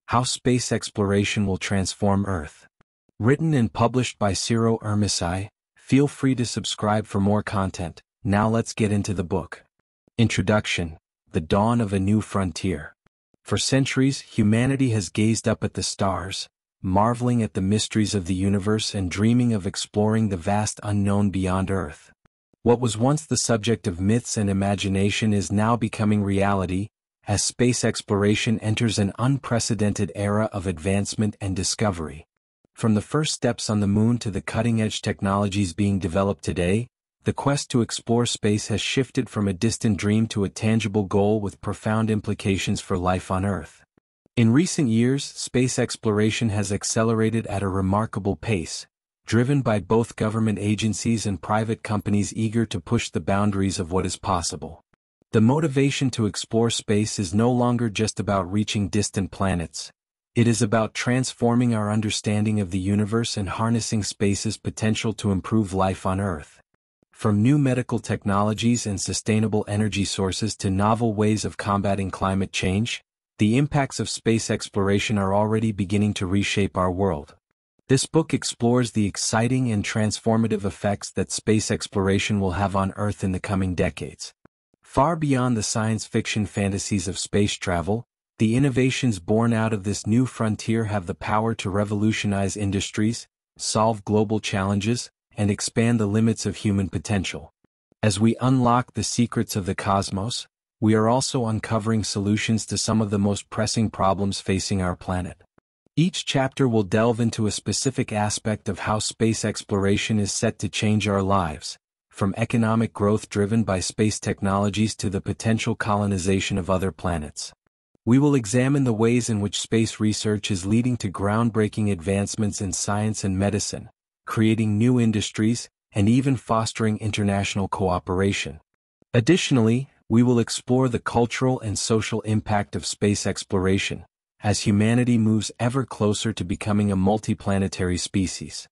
How Space Exploration Will Transform Earth. Written and published by Ciro Irmici. Feel free to subscribe for more content. Now let's get into the book. Introduction. The Dawn of a New Frontier. For centuries, humanity has gazed up at the stars, marveling at the mysteries of the universe and dreaming of exploring the vast unknown beyond Earth. What was once the subject of myths and imagination is now becoming reality, as space exploration enters an unprecedented era of advancement and discovery. From the first steps on the moon to the cutting-edge technologies being developed today, the quest to explore space has shifted from a distant dream to a tangible goal with profound implications for life on Earth. In recent years, space exploration has accelerated at a remarkable pace, driven by both government agencies and private companies eager to push the boundaries of what is possible. The motivation to explore space is no longer just about reaching distant planets. It is about transforming our understanding of the universe and harnessing space's potential to improve life on Earth. From new medical technologies and sustainable energy sources to novel ways of combating climate change, the impacts of space exploration are already beginning to reshape our world. This book explores the exciting and transformative effects that space exploration will have on Earth in the coming decades. Far beyond the science fiction fantasies of space travel, the innovations born out of this new frontier have the power to revolutionize industries, solve global challenges, and expand the limits of human potential. As we unlock the secrets of the cosmos, we are also uncovering solutions to some of the most pressing problems facing our planet. Each chapter will delve into a specific aspect of how space exploration is set to change our lives, from economic growth driven by space technologies to the potential colonization of other planets. We will examine the ways in which space research is leading to groundbreaking advancements in science and medicine, creating new industries, and even fostering international cooperation. Additionally, we will explore the cultural and social impact of space exploration, as humanity moves ever closer to becoming a multiplanetary species.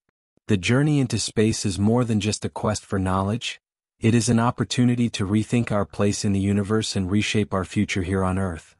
The journey into space is more than just a quest for knowledge. It is an opportunity to rethink our place in the universe and reshape our future here on Earth.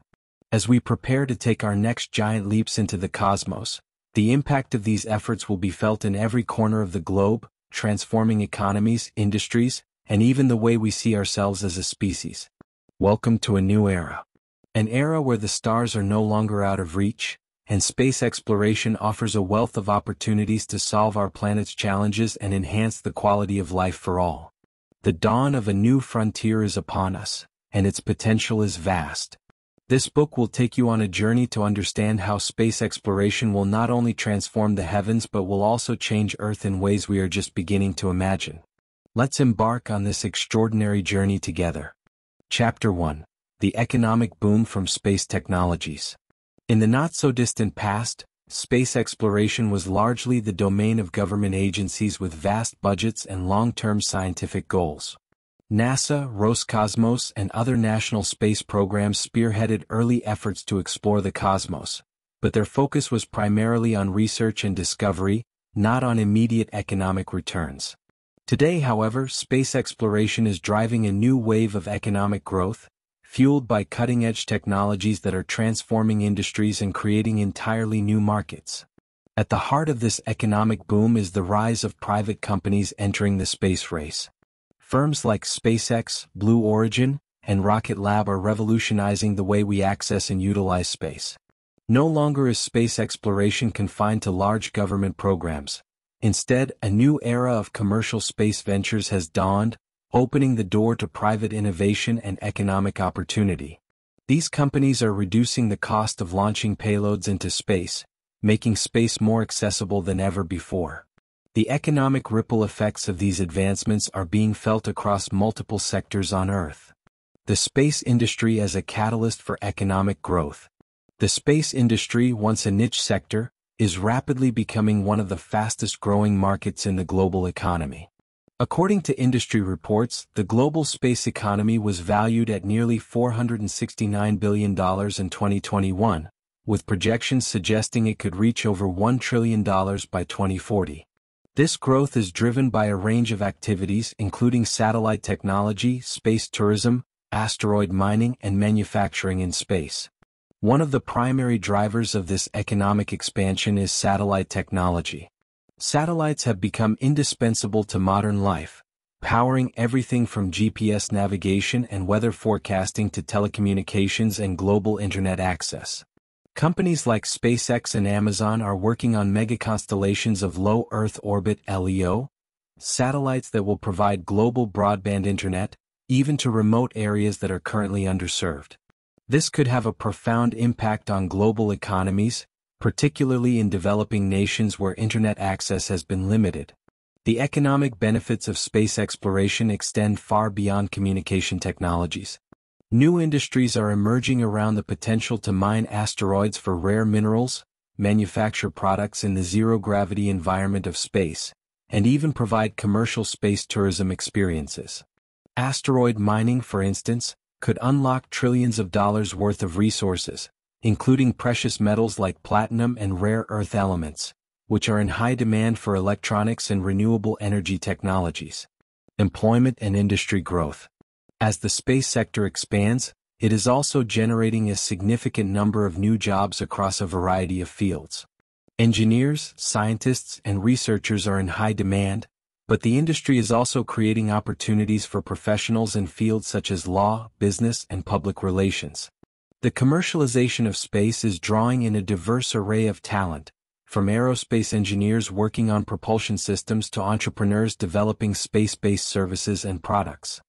As we prepare to take our next giant leaps into the cosmos, the impact of these efforts will be felt in every corner of the globe, transforming economies, industries, and even the way we see ourselves as a species. Welcome to a new era. An era where the stars are no longer out of reach, and space exploration offers a wealth of opportunities to solve our planet's challenges and enhance the quality of life for all. The dawn of a new frontier is upon us, and its potential is vast. This book will take you on a journey to understand how space exploration will not only transform the heavens but will also change Earth in ways we are just beginning to imagine. Let's embark on this extraordinary journey together. Chapter 1. The Economic Boom from Space Technologies. In the not-so-distant past, space exploration was largely the domain of government agencies with vast budgets and long-term scientific goals. NASA, Roscosmos, and other national space programs spearheaded early efforts to explore the cosmos, but their focus was primarily on research and discovery, not on immediate economic returns. Today, however, space exploration is driving a new wave of economic growth, fueled by cutting-edge technologies that are transforming industries and creating entirely new markets. At the heart of this economic boom is the rise of private companies entering the space race. Firms like SpaceX, Blue Origin, and Rocket Lab are revolutionizing the way we access and utilize space. No longer is space exploration confined to large government programs. Instead, a new era of commercial space ventures has dawned, opening the door to private innovation and economic opportunity. These companies are reducing the cost of launching payloads into space, making space more accessible than ever before. The economic ripple effects of these advancements are being felt across multiple sectors on Earth. The space industry as a catalyst for economic growth. The space industry, once a niche sector, is rapidly becoming one of the fastest-growing markets in the global economy. According to industry reports, the global space economy was valued at nearly $469 billion in 2021, with projections suggesting it could reach over $1 trillion by 2040. This growth is driven by a range of activities including satellite technology, space tourism, asteroid mining, and manufacturing in space. One of the primary drivers of this economic expansion is satellite technology. Satellites have become indispensable to modern life, powering everything from GPS navigation and weather forecasting to telecommunications and global internet access. Companies like SpaceX and Amazon are working on megaconstellations of low Earth orbit (LEO) satellites that will provide global broadband internet, even to remote areas that are currently underserved. This could have a profound impact on global economies, particularly in developing nations where internet access has been limited. The economic benefits of space exploration extend far beyond communication technologies. New industries are emerging around the potential to mine asteroids for rare minerals, manufacture products in the zero-gravity environment of space, and even provide commercial space tourism experiences. Asteroid mining, for instance, could unlock trillions of dollars worth of resources, including precious metals like platinum and rare earth elements, which are in high demand for electronics and renewable energy technologies. Employment and industry growth. As the space sector expands, it is also generating a significant number of new jobs across a variety of fields. Engineers, scientists, and researchers are in high demand, but the industry is also creating opportunities for professionals in fields such as law, business, and public relations. The commercialization of space is drawing in a diverse array of talent, from aerospace engineers working on propulsion systems to entrepreneurs developing space-based services and products.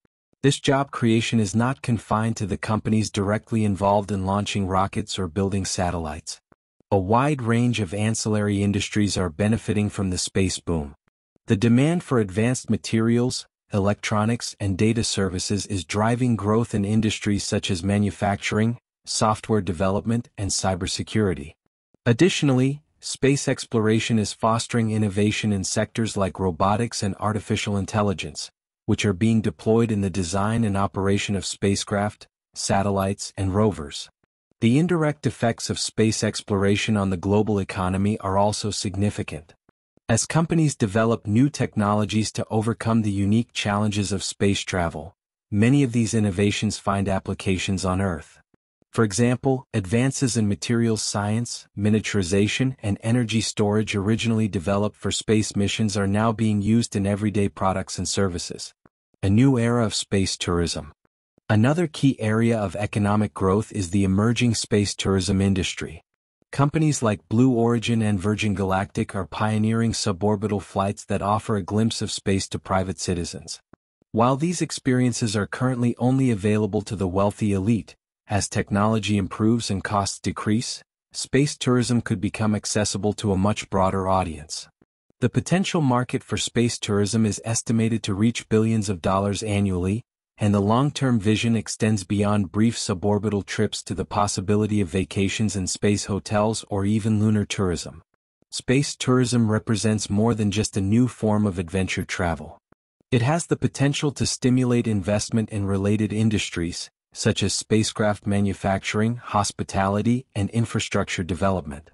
This job creation is not confined to the companies directly involved in launching rockets or building satellites. A wide range of ancillary industries are benefiting from the space boom. The demand for advanced materials, electronics, and data services is driving growth in industries such as manufacturing, software development, and cybersecurity. Additionally, space exploration is fostering innovation in sectors like robotics and artificial intelligence, which are being deployed in the design and operation of spacecraft, satellites, and rovers. The indirect effects of space exploration on the global economy are also significant. As companies develop new technologies to overcome the unique challenges of space travel, many of these innovations find applications on Earth. For example, advances in materials science, miniaturization, and energy storage originally developed for space missions are now being used in everyday products and services. A new era of space tourism. Another key area of economic growth is the emerging space tourism industry. Companies like Blue Origin and Virgin Galactic are pioneering suborbital flights that offer a glimpse of space to private citizens. While these experiences are currently only available to the wealthy elite, as technology improves and costs decrease, space tourism could become accessible to a much broader audience. The potential market for space tourism is estimated to reach billions of dollars annually, and the long-term vision extends beyond brief suborbital trips to the possibility of vacations in space hotels or even lunar tourism. Space tourism represents more than just a new form of adventure travel. It has the potential to stimulate investment in related industries, such as spacecraft manufacturing, hospitality, and infrastructure development.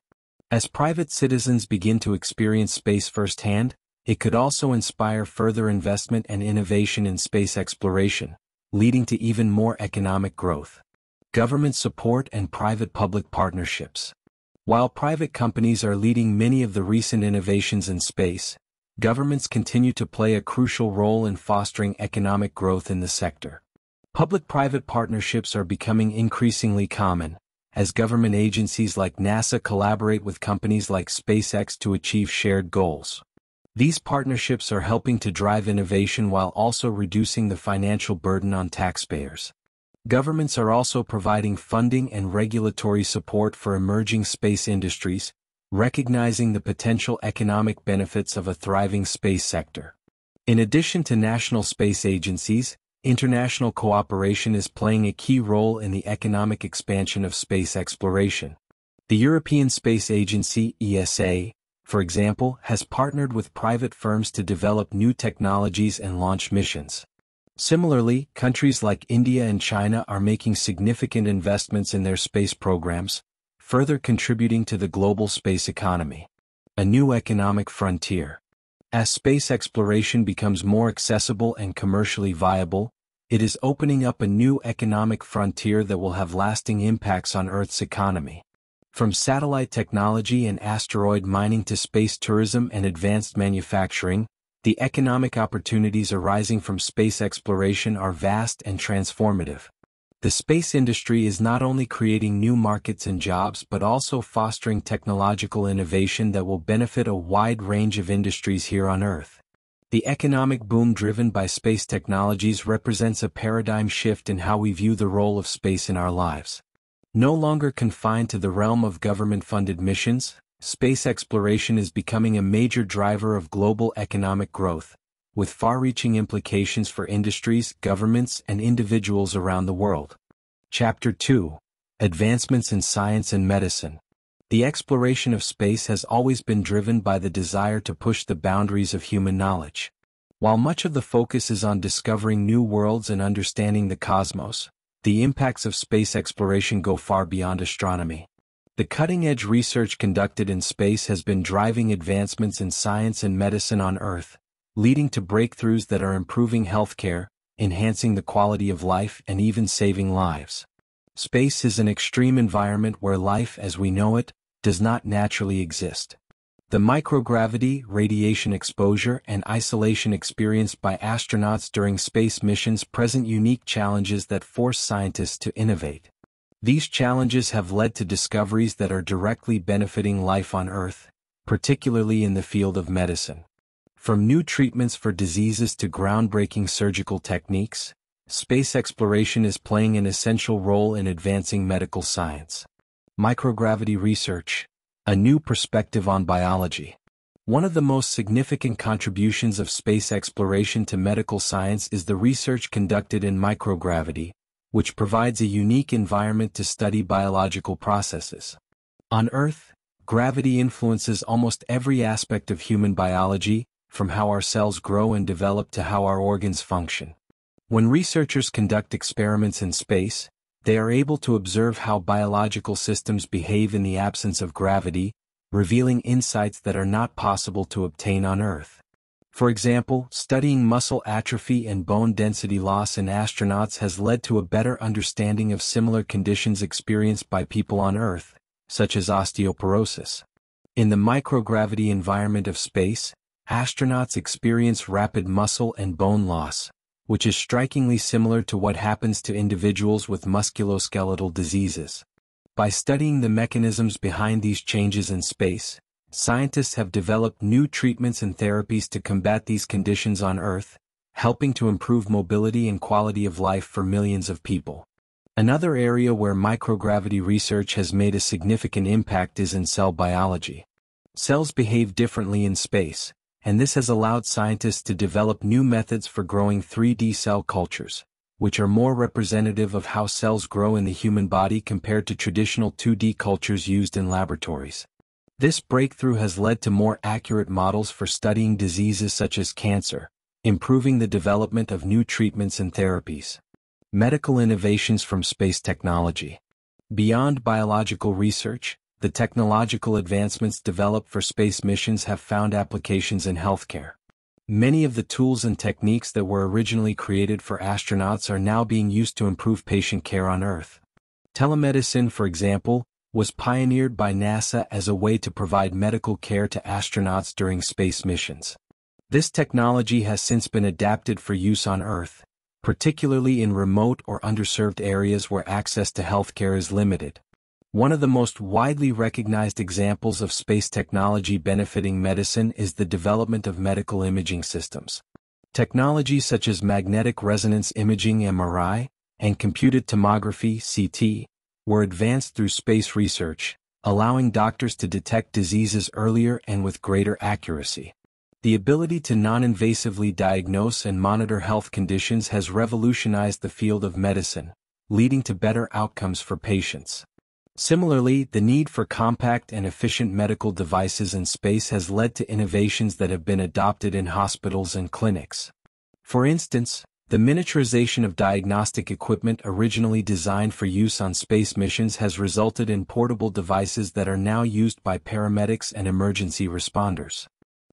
As private citizens begin to experience space firsthand, it could also inspire further investment and innovation in space exploration, leading to even more economic growth. Government support and private-public partnerships. While private companies are leading many of the recent innovations in space, governments continue to play a crucial role in fostering economic growth in the sector. Public-private partnerships are becoming increasingly common, as government agencies like NASA collaborate with companies like SpaceX to achieve shared goals. These partnerships are helping to drive innovation while also reducing the financial burden on taxpayers. Governments are also providing funding and regulatory support for emerging space industries, recognizing the potential economic benefits of a thriving space sector. In addition to national space agencies, international cooperation is playing a key role in the economic expansion of space exploration. The European Space Agency, ESA, for example, has partnered with private firms to develop new technologies and launch missions. Similarly, countries like India and China are making significant investments in their space programs, further contributing to the global space economy. A new economic frontier. As space exploration becomes more accessible and commercially viable, It is opening up a new economic frontier that will have lasting impacts on Earth's economy. From satellite technology and asteroid mining to space tourism and advanced manufacturing, the economic opportunities arising from space exploration are vast and transformative. The space industry is not only creating new markets and jobs but also fostering technological innovation that will benefit a wide range of industries here on Earth. The economic boom driven by space technologies represents a paradigm shift in how we view the role of space in our lives. No longer confined to the realm of government-funded missions, space exploration is becoming a major driver of global economic growth, with far-reaching implications for industries, governments, and individuals around the world. Chapter 2: Advancements in Science and Medicine. The exploration of space has always been driven by the desire to push the boundaries of human knowledge. While much of the focus is on discovering new worlds and understanding the cosmos, the impacts of space exploration go far beyond astronomy. The cutting-edge research conducted in space has been driving advancements in science and medicine on Earth, leading to breakthroughs that are improving healthcare, enhancing the quality of life, and even saving lives. Space is an extreme environment where life as we know it does not naturally exist. The microgravity, radiation exposure, and isolation experienced by astronauts during space missions present unique challenges that force scientists to innovate. These challenges have led to discoveries that are directly benefiting life on Earth, particularly in the field of medicine. From new treatments for diseases to groundbreaking surgical techniques, space exploration is playing an essential role in advancing medical science. Microgravity research, a new perspective on biology. One of the most significant contributions of space exploration to medical science is the research conducted in microgravity, which provides a unique environment to study biological processes. On Earth, gravity influences almost every aspect of human biology, from how our cells grow and develop to how our organs function. When researchers conduct experiments in space, they are able to observe how biological systems behave in the absence of gravity, revealing insights that are not possible to obtain on Earth. For example, studying muscle atrophy and bone density loss in astronauts has led to a better understanding of similar conditions experienced by people on Earth, such as osteoporosis. In the microgravity environment of space, astronauts experience rapid muscle and bone loss, which is strikingly similar to what happens to individuals with musculoskeletal diseases. By studying the mechanisms behind these changes in space, scientists have developed new treatments and therapies to combat these conditions on Earth, helping to improve mobility and quality of life for millions of people. Another area where microgravity research has made a significant impact is in cell biology. Cells behave differently in space, and this has allowed scientists to develop new methods for growing 3D cell cultures, which are more representative of how cells grow in the human body compared to traditional 2D cultures used in laboratories. This breakthrough has led to more accurate models for studying diseases such as cancer, improving the development of new treatments and therapies. Medical innovations from space technology. Beyond biological research, the technological advancements developed for space missions have found applications in healthcare. Many of the tools and techniques that were originally created for astronauts are now being used to improve patient care on Earth. Telemedicine, for example, was pioneered by NASA as a way to provide medical care to astronauts during space missions. This technology has since been adapted for use on Earth, particularly in remote or underserved areas where access to healthcare is limited. One of the most widely recognized examples of space technology benefiting medicine is the development of medical imaging systems. Technologies such as magnetic resonance imaging (MRI) and computed tomography (CT) were advanced through space research, allowing doctors to detect diseases earlier and with greater accuracy. The ability to non-invasively diagnose and monitor health conditions has revolutionized the field of medicine, leading to better outcomes for patients. Similarly, the need for compact and efficient medical devices in space has led to innovations that have been adopted in hospitals and clinics. For instance, the miniaturization of diagnostic equipment originally designed for use on space missions has resulted in portable devices that are now used by paramedics and emergency responders.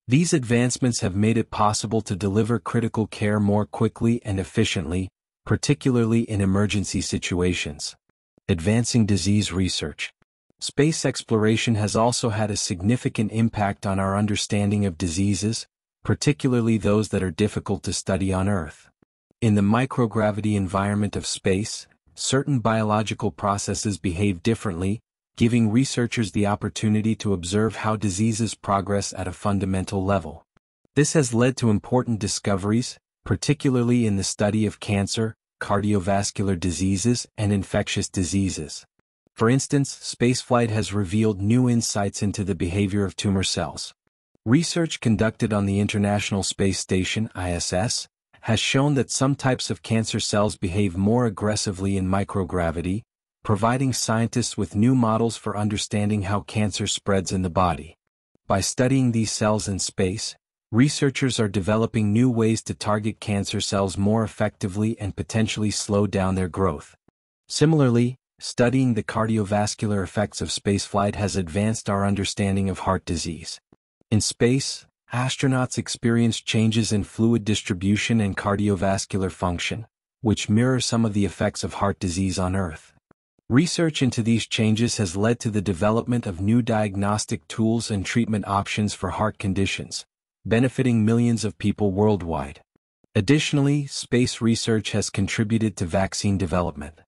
These advancements have made it possible to deliver critical care more quickly and efficiently, particularly in emergency situations. Advancing disease research. Space exploration has also had a significant impact on our understanding of diseases, particularly those that are difficult to study on Earth. In the microgravity environment of space, certain biological processes behave differently, giving researchers the opportunity to observe how diseases progress at a fundamental level. This has led to important discoveries, particularly in the study of cancer, cardiovascular diseases, and infectious diseases. For instance, spaceflight has revealed new insights into the behavior of tumor cells. Research conducted on the International Space Station (ISS) has shown that some types of cancer cells behave more aggressively in microgravity, providing scientists with new models for understanding how cancer spreads in the body. By studying these cells in space, researchers are developing new ways to target cancer cells more effectively and potentially slow down their growth. Similarly, studying the cardiovascular effects of spaceflight has advanced our understanding of heart disease. In space, astronauts experience changes in fluid distribution and cardiovascular function, which mirror some of the effects of heart disease on Earth. Research into these changes has led to the development of new diagnostic tools and treatment options for heart conditions, benefiting millions of people worldwide. Additionally, space research has contributed to vaccine development.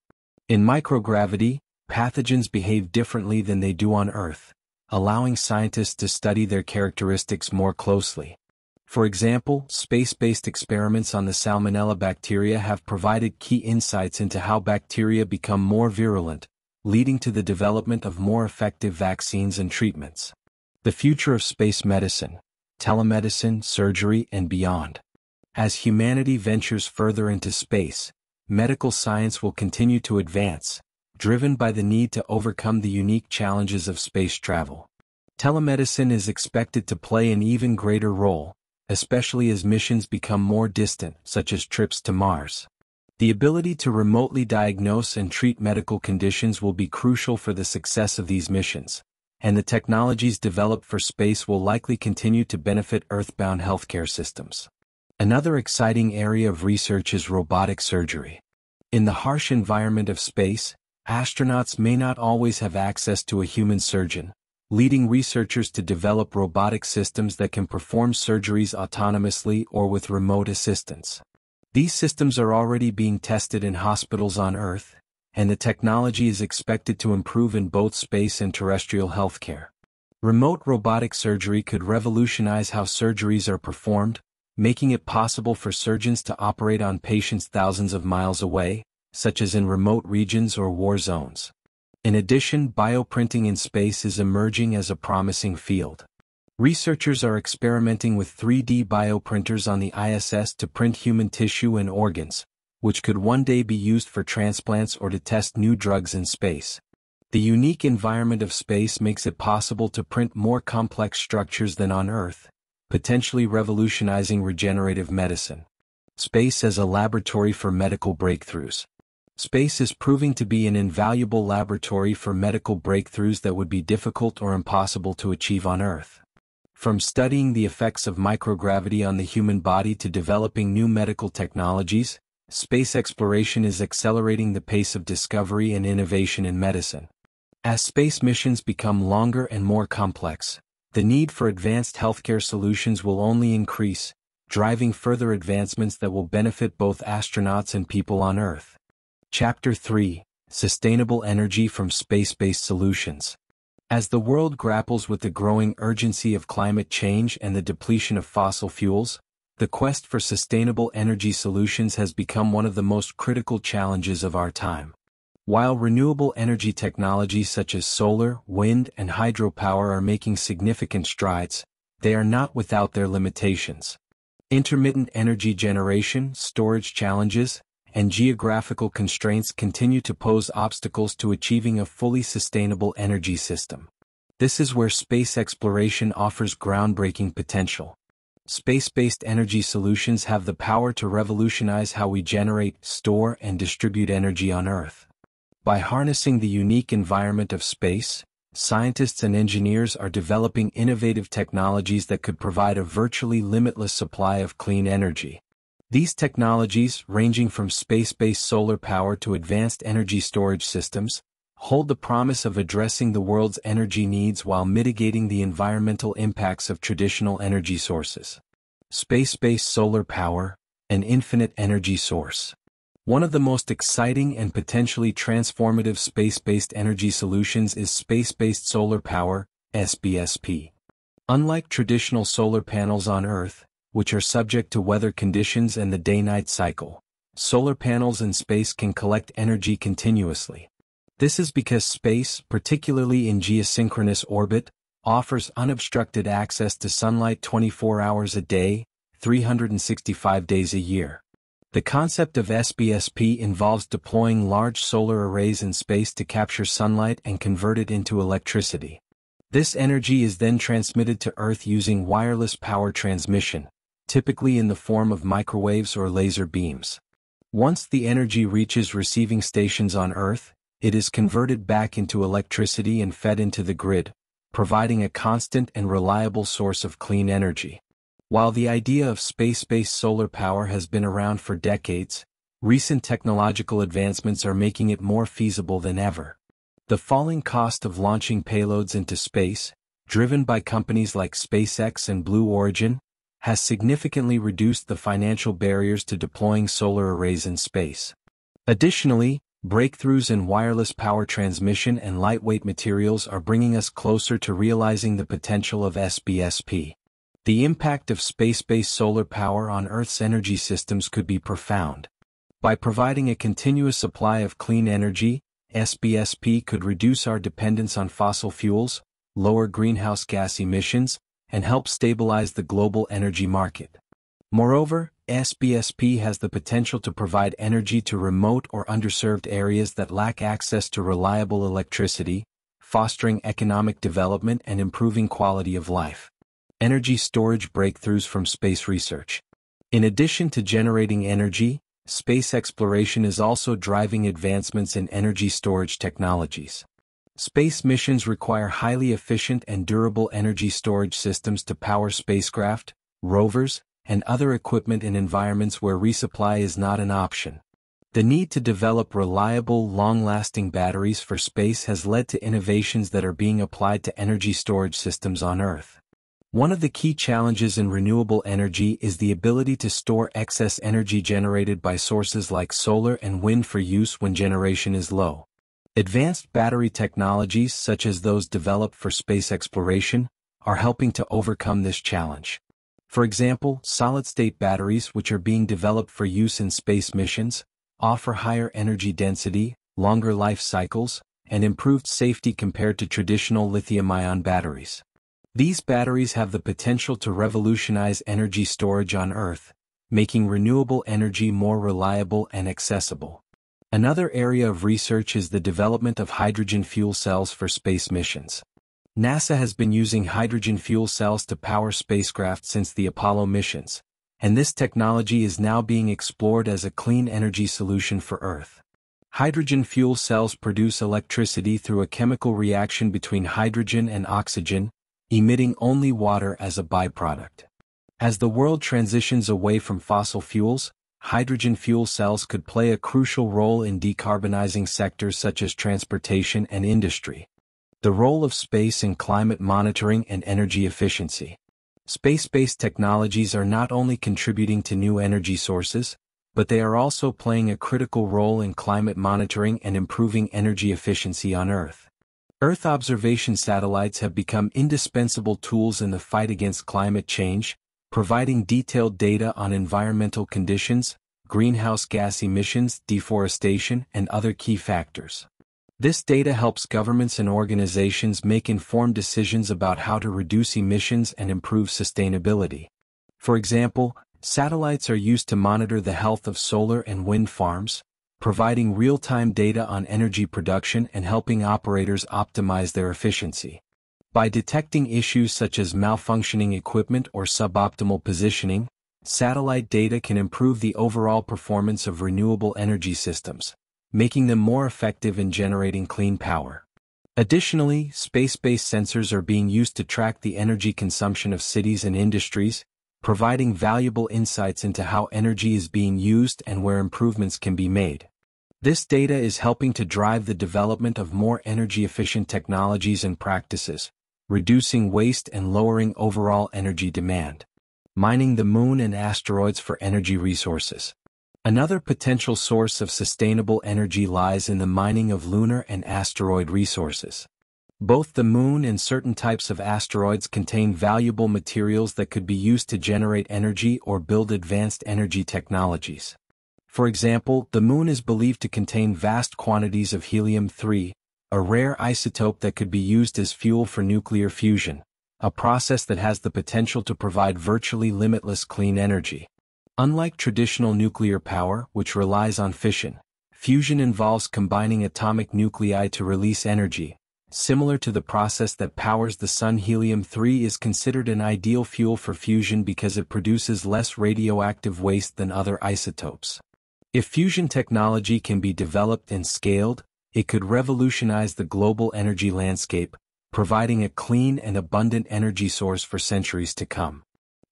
In microgravity, pathogens behave differently than they do on Earth, allowing scientists to study their characteristics more closely. For example, space-based experiments on the Salmonella bacteria have provided key insights into how bacteria become more virulent, leading to the development of more effective vaccines and treatments. The future of space medicine, telemedicine, surgery, and beyond. As humanity ventures further into space, medical science will continue to advance, driven by the need to overcome the unique challenges of space travel. Telemedicine is expected to play an even greater role, especially as missions become more distant, such as trips to Mars. The ability to remotely diagnose and treat medical conditions will be crucial for the success of these missions, and the technologies developed for space will likely continue to benefit Earthbound healthcare systems. Another exciting area of research is robotic surgery. In the harsh environment of space, astronauts may not always have access to a human surgeon, leading researchers to develop robotic systems that can perform surgeries autonomously or with remote assistance. These systems are already being tested in hospitals on Earth, and the technology is expected to improve in both space and terrestrial healthcare. Remote robotic surgery could revolutionize how surgeries are performed, making it possible for surgeons to operate on patients thousands of miles away, such as in remote regions or war zones. In addition, bioprinting in space is emerging as a promising field. Researchers are experimenting with 3D bioprinters on the ISS to print human tissue and organs, which could one day be used for transplants or to test new drugs in space. The unique environment of space makes it possible to print more complex structures than on Earth, potentially revolutionizing regenerative medicine. Space as a laboratory for medical breakthroughs. Space is proving to be an invaluable laboratory for medical breakthroughs that would be difficult or impossible to achieve on Earth. From studying the effects of microgravity on the human body to developing new medical technologies, space exploration is accelerating the pace of discovery and innovation in medicine. As space missions become longer and more complex, the need for advanced healthcare solutions will only increase, driving further advancements that will benefit both astronauts and people on Earth. Chapter 3: Sustainable Energy from Space-Based Solutions. As the world grapples with the growing urgency of climate change and the depletion of fossil fuels, the quest for sustainable energy solutions has become one of the most critical challenges of our time. While renewable energy technologies such as solar, wind, and hydropower are making significant strides, they are not without their limitations. Intermittent energy generation, storage challenges, and geographical constraints continue to pose obstacles to achieving a fully sustainable energy system. This is where space exploration offers groundbreaking potential. Space-based energy solutions have the power to revolutionize how we generate, store, and distribute energy on Earth. By harnessing the unique environment of space, scientists and engineers are developing innovative technologies that could provide a virtually limitless supply of clean energy. These technologies, ranging from space-based solar power to advanced energy storage systems, hold the promise of addressing the world's energy needs while mitigating the environmental impacts of traditional energy sources. Space-based solar power, an infinite energy source. One of the most exciting and potentially transformative space-based energy solutions is space-based solar power, SBSP. Unlike traditional solar panels on Earth, which are subject to weather conditions and the day-night cycle, solar panels in space can collect energy continuously. This is because space, particularly in geosynchronous orbit, offers unobstructed access to sunlight 24 hours a day, 365 days a year. The concept of SBSP involves deploying large solar arrays in space to capture sunlight and convert it into electricity. This energy is then transmitted to Earth using wireless power transmission, typically in the form of microwaves or laser beams. Once the energy reaches receiving stations on Earth, it is converted back into electricity and fed into the grid, providing a constant and reliable source of clean energy. While the idea of space-based solar power has been around for decades, recent technological advancements are making it more feasible than ever. The falling cost of launching payloads into space, driven by companies like SpaceX and Blue Origin, has significantly reduced the financial barriers to deploying solar arrays in space. Additionally, breakthroughs in wireless power transmission and lightweight materials are bringing us closer to realizing the potential of SBSP. The impact of space-based solar power on Earth's energy systems could be profound. By providing a continuous supply of clean energy, SBSP could reduce our dependence on fossil fuels, lower greenhouse gas emissions, and help stabilize the global energy market. Moreover, SBSP has the potential to provide energy to remote or underserved areas that lack access to reliable electricity, fostering economic development and improving quality of life. Energy storage breakthroughs from space research. In addition to generating energy, space exploration is also driving advancements in energy storage technologies. Space missions require highly efficient and durable energy storage systems to power spacecraft, rovers, and other equipment in environments where resupply is not an option. The need to develop reliable, long-lasting batteries for space has led to innovations that are being applied to energy storage systems on Earth. One of the key challenges in renewable energy is the ability to store excess energy generated by sources like solar and wind for use when generation is low. Advanced battery technologies, such as those developed for space exploration, are helping to overcome this challenge. For example, solid-state batteries, which are being developed for use in space missions, offer higher energy density, longer life cycles, and improved safety compared to traditional lithium-ion batteries. These batteries have the potential to revolutionize energy storage on Earth, making renewable energy more reliable and accessible. Another area of research is the development of hydrogen fuel cells for space missions. NASA has been using hydrogen fuel cells to power spacecraft since the Apollo missions, and this technology is now being explored as a clean energy solution for Earth. Hydrogen fuel cells produce electricity through a chemical reaction between hydrogen and oxygen, emitting only water as a byproduct. As the world transitions away from fossil fuels, hydrogen fuel cells could play a crucial role in decarbonizing sectors such as transportation and industry. The role of space in climate monitoring and energy efficiency. Space-based technologies are not only contributing to new energy sources, but they are also playing a critical role in climate monitoring and improving energy efficiency on Earth. Earth observation satellites have become indispensable tools in the fight against climate change, providing detailed data on environmental conditions, greenhouse gas emissions, deforestation, and other key factors. This data helps governments and organizations make informed decisions about how to reduce emissions and improve sustainability. For example, satellites are used to monitor the health of solar and wind farms, providing real-time data on energy production and helping operators optimize their efficiency. By detecting issues such as malfunctioning equipment or suboptimal positioning, satellite data can improve the overall performance of renewable energy systems, making them more effective in generating clean power. Additionally, space-based sensors are being used to track the energy consumption of cities and industries, providing valuable insights into how energy is being used and where improvements can be made. This data is helping to drive the development of more energy-efficient technologies and practices, reducing waste and lowering overall energy demand. Mining the moon and asteroids for energy resources. Another potential source of sustainable energy lies in the mining of lunar and asteroid resources. Both the moon and certain types of asteroids contain valuable materials that could be used to generate energy or build advanced energy technologies. For example, the moon is believed to contain vast quantities of helium-3, a rare isotope that could be used as fuel for nuclear fusion, a process that has the potential to provide virtually limitless clean energy. Unlike traditional nuclear power, which relies on fission, fusion involves combining atomic nuclei to release energy. Similar to the process that powers the sun, helium-3 is considered an ideal fuel for fusion because it produces less radioactive waste than other isotopes. If fusion technology can be developed and scaled, it could revolutionize the global energy landscape, providing a clean and abundant energy source for centuries to come.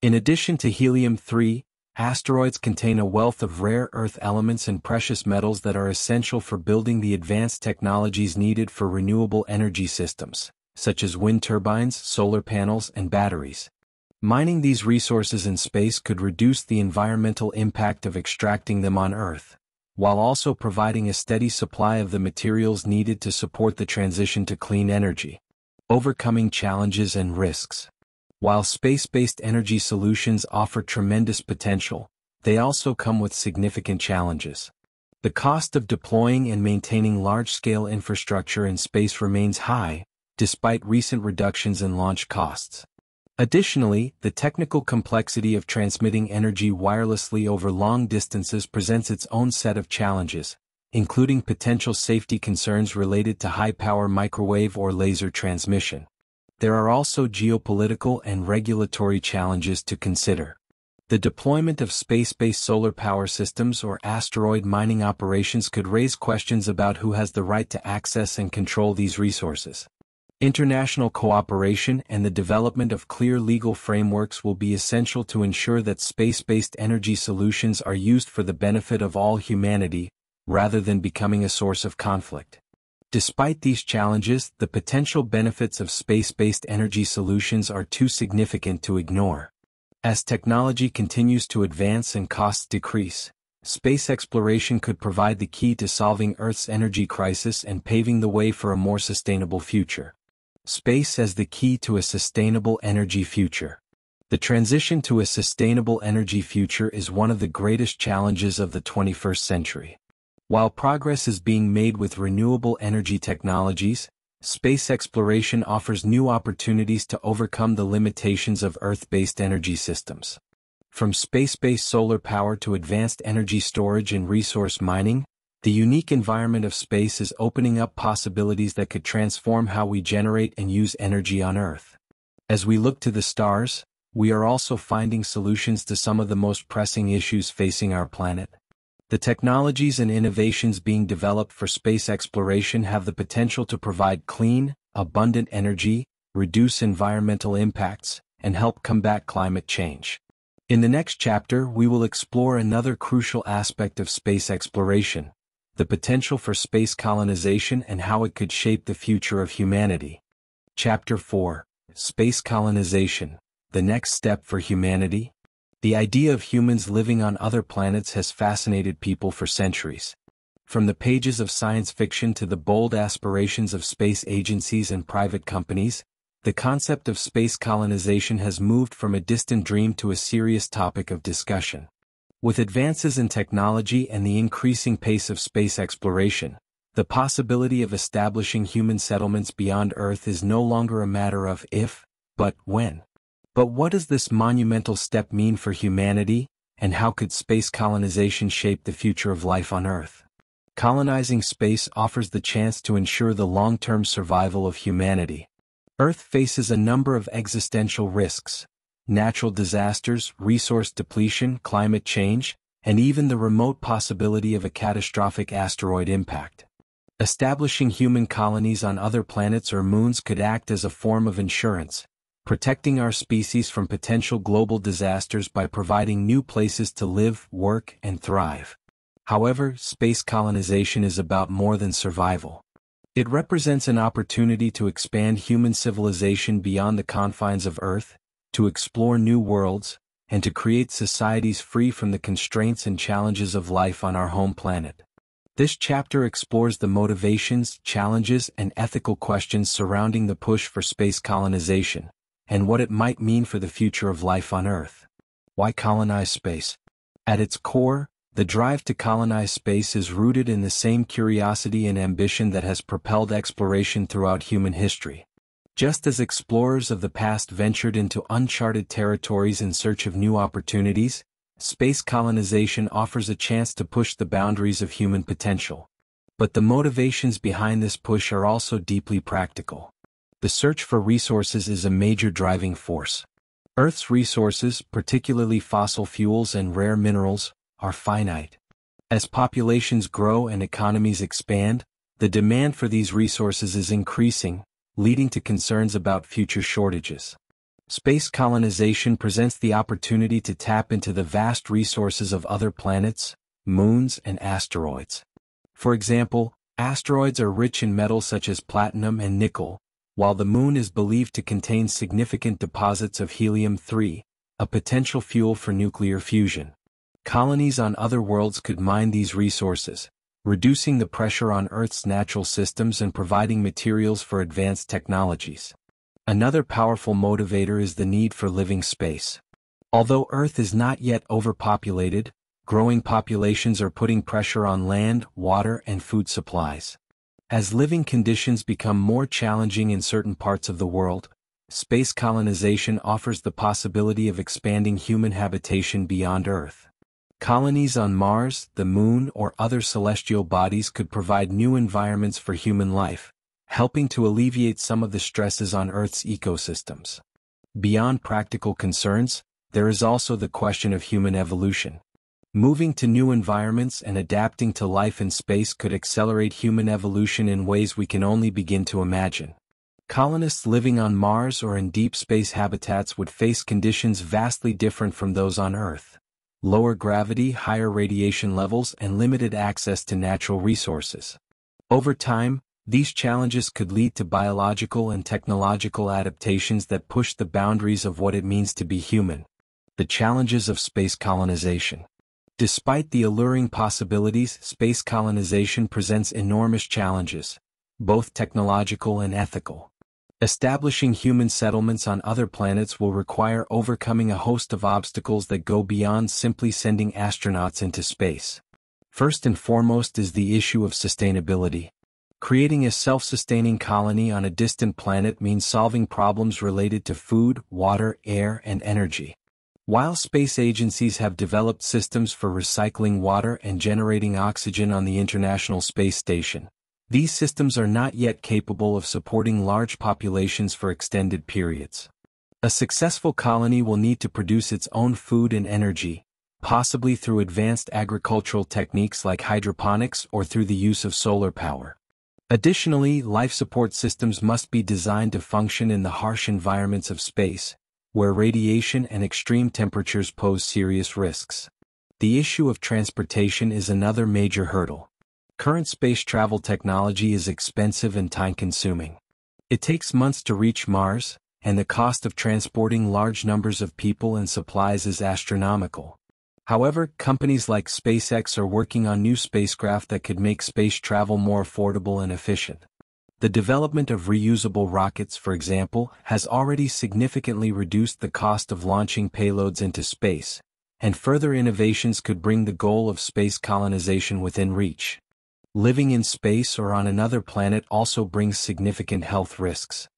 In addition to helium-3, asteroids contain a wealth of rare earth elements and precious metals that are essential for building the advanced technologies needed for renewable energy systems, such as wind turbines, solar panels, and batteries. Mining these resources in space could reduce the environmental impact of extracting them on Earth, while also providing a steady supply of the materials needed to support the transition to clean energy. Overcoming challenges and risks. While space-based energy solutions offer tremendous potential, they also come with significant challenges. The cost of deploying and maintaining large-scale infrastructure in space remains high, despite recent reductions in launch costs. Additionally, the technical complexity of transmitting energy wirelessly over long distances presents its own set of challenges, including potential safety concerns related to high-power microwave or laser transmission. There are also geopolitical and regulatory challenges to consider. The deployment of space-based solar power systems or asteroid mining operations could raise questions about who has the right to access and control these resources. International cooperation and the development of clear legal frameworks will be essential to ensure that space-based energy solutions are used for the benefit of all humanity, rather than becoming a source of conflict. Despite these challenges, the potential benefits of space-based energy solutions are too significant to ignore. As technology continues to advance and costs decrease, space exploration could provide the key to solving Earth's energy crisis and paving the way for a more sustainable future. Space as the key to a sustainable energy future. The transition to a sustainable energy future is one of the greatest challenges of the 21st century. While progress is being made with renewable energy technologies, space exploration offers new opportunities to overcome the limitations of Earth-based energy systems. From space-based solar power to advanced energy storage and resource mining, the unique environment of space is opening up possibilities that could transform how we generate and use energy on Earth. As we look to the stars, we are also finding solutions to some of the most pressing issues facing our planet. The technologies and innovations being developed for space exploration have the potential to provide clean, abundant energy, reduce environmental impacts, and help combat climate change. In the next chapter, we will explore another crucial aspect of space exploration: the potential for space colonization and how it could shape the future of humanity. Chapter 4: Space Colonization, the Next Step for Humanity. The idea of humans living on other planets has fascinated people for centuries. From the pages of science fiction to the bold aspirations of space agencies and private companies, the concept of space colonization has moved from a distant dream to a serious topic of discussion. With advances in technology and the increasing pace of space exploration, the possibility of establishing human settlements beyond Earth is no longer a matter of if, but when. But what does this monumental step mean for humanity, and how could space colonization shape the future of life on Earth? Colonizing space offers the chance to ensure the long-term survival of humanity. Earth faces a number of existential risks: natural disasters, resource depletion, climate change, and even the remote possibility of a catastrophic asteroid impact. Establishing human colonies on other planets or moons could act as a form of insurance, protecting our species from potential global disasters by providing new places to live, work, and thrive. However, space colonization is about more than survival. It represents an opportunity to expand human civilization beyond the confines of Earth, to explore new worlds, and to create societies free from the constraints and challenges of life on our home planet. This chapter explores the motivations, challenges, and ethical questions surrounding the push for space colonization, and what it might mean for the future of life on Earth. Why colonize space? At its core, the drive to colonize space is rooted in the same curiosity and ambition that has propelled exploration throughout human history. Just as explorers of the past ventured into uncharted territories in search of new opportunities, space colonization offers a chance to push the boundaries of human potential. But the motivations behind this push are also deeply practical. The search for resources is a major driving force. Earth's resources, particularly fossil fuels and rare minerals, are finite. As populations grow and economies expand, the demand for these resources is increasing, leading to concerns about future shortages. Space colonization presents the opportunity to tap into the vast resources of other planets, moons, and asteroids. For example, asteroids are rich in metals such as platinum and nickel, while the moon is believed to contain significant deposits of helium-3, a potential fuel for nuclear fusion. Colonies on other worlds could mine these resources, reducing the pressure on Earth's natural systems and providing materials for advanced technologies. Another powerful motivator is the need for living space. Although Earth is not yet overpopulated, growing populations are putting pressure on land, water, and food supplies. As living conditions become more challenging in certain parts of the world, space colonization offers the possibility of expanding human habitation beyond Earth. Colonies on Mars, the Moon, or other celestial bodies could provide new environments for human life, helping to alleviate some of the stresses on Earth's ecosystems. Beyond practical concerns, there is also the question of human evolution. Moving to new environments and adapting to life in space could accelerate human evolution in ways we can only begin to imagine. Colonists living on Mars or in deep space habitats would face conditions vastly different from those on Earth. Lower gravity, higher radiation levels, and limited access to natural resources. Over time, these challenges could lead to biological and technological adaptations that push the boundaries of what it means to be human. The challenges of space colonization. Despite the alluring possibilities, space colonization presents enormous challenges, both technological and ethical. Establishing human settlements on other planets will require overcoming a host of obstacles that go beyond simply sending astronauts into space. First and foremost is the issue of sustainability. Creating a self-sustaining colony on a distant planet means solving problems related to food, water, air, and energy. While space agencies have developed systems for recycling water and generating oxygen on the International Space Station, these systems are not yet capable of supporting large populations for extended periods. A successful colony will need to produce its own food and energy, possibly through advanced agricultural techniques like hydroponics or through the use of solar power. Additionally, life support systems must be designed to function in the harsh environments of space, where radiation and extreme temperatures pose serious risks. The issue of transportation is another major hurdle. Current space travel technology is expensive and time-consuming. It takes months to reach Mars, and the cost of transporting large numbers of people and supplies is astronomical. However, companies like SpaceX are working on new spacecraft that could make space travel more affordable and efficient. The development of reusable rockets, for example, has already significantly reduced the cost of launching payloads into space, and further innovations could bring the goal of space colonization within reach. Living in space or on another planet also brings significant health risks.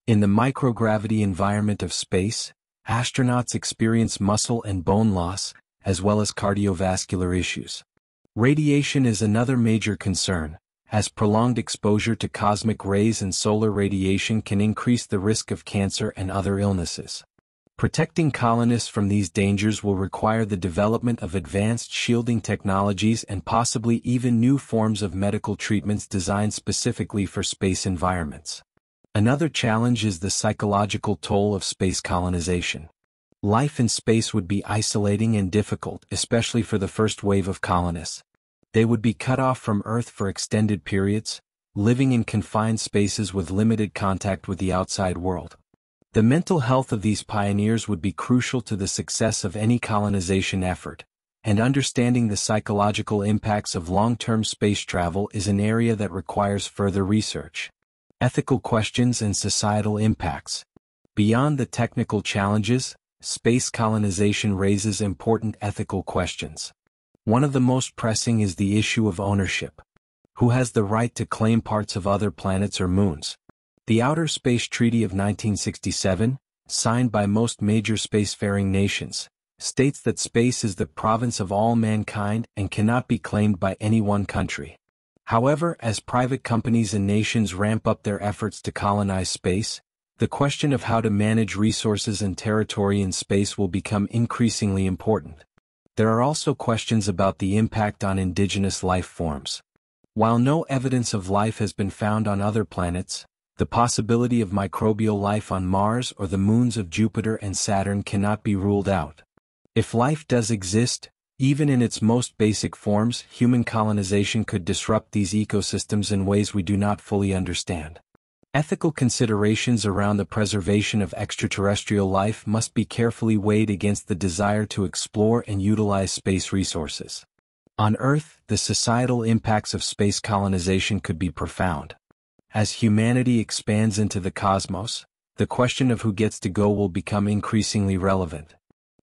In the microgravity environment of space, astronauts experience muscle and bone loss, as well as cardiovascular issues. Radiation is another major concern, as prolonged exposure to cosmic rays and solar radiation can increase the risk of cancer and other illnesses. Protecting colonists from these dangers will require the development of advanced shielding technologies and possibly even new forms of medical treatments designed specifically for space environments. Another challenge is the psychological toll of space colonization. Life in space would be isolating and difficult, especially for the first wave of colonists. They would be cut off from Earth for extended periods, living in confined spaces with limited contact with the outside world. The mental health of these pioneers would be crucial to the success of any colonization effort, and understanding the psychological impacts of long-term space travel is an area that requires further research. Ethical questions and societal impacts. Beyond the technical challenges, space colonization raises important ethical questions. One of the most pressing is the issue of ownership. Who has the right to claim parts of other planets or moons? The Outer Space Treaty of 1967, signed by most major spacefaring nations, states that space is the province of all mankind and cannot be claimed by any one country. However, as private companies and nations ramp up their efforts to colonize space, the question of how to manage resources and territory in space will become increasingly important. There are also questions about the impact on indigenous life forms. While no evidence of life has been found on other planets, the possibility of microbial life on Mars or the moons of Jupiter and Saturn cannot be ruled out. If life does exist, even in its most basic forms, human colonization could disrupt these ecosystems in ways we do not fully understand. Ethical considerations around the preservation of extraterrestrial life must be carefully weighed against the desire to explore and utilize space resources. On Earth, the societal impacts of space colonization could be profound. As humanity expands into the cosmos, the question of who gets to go will become increasingly relevant.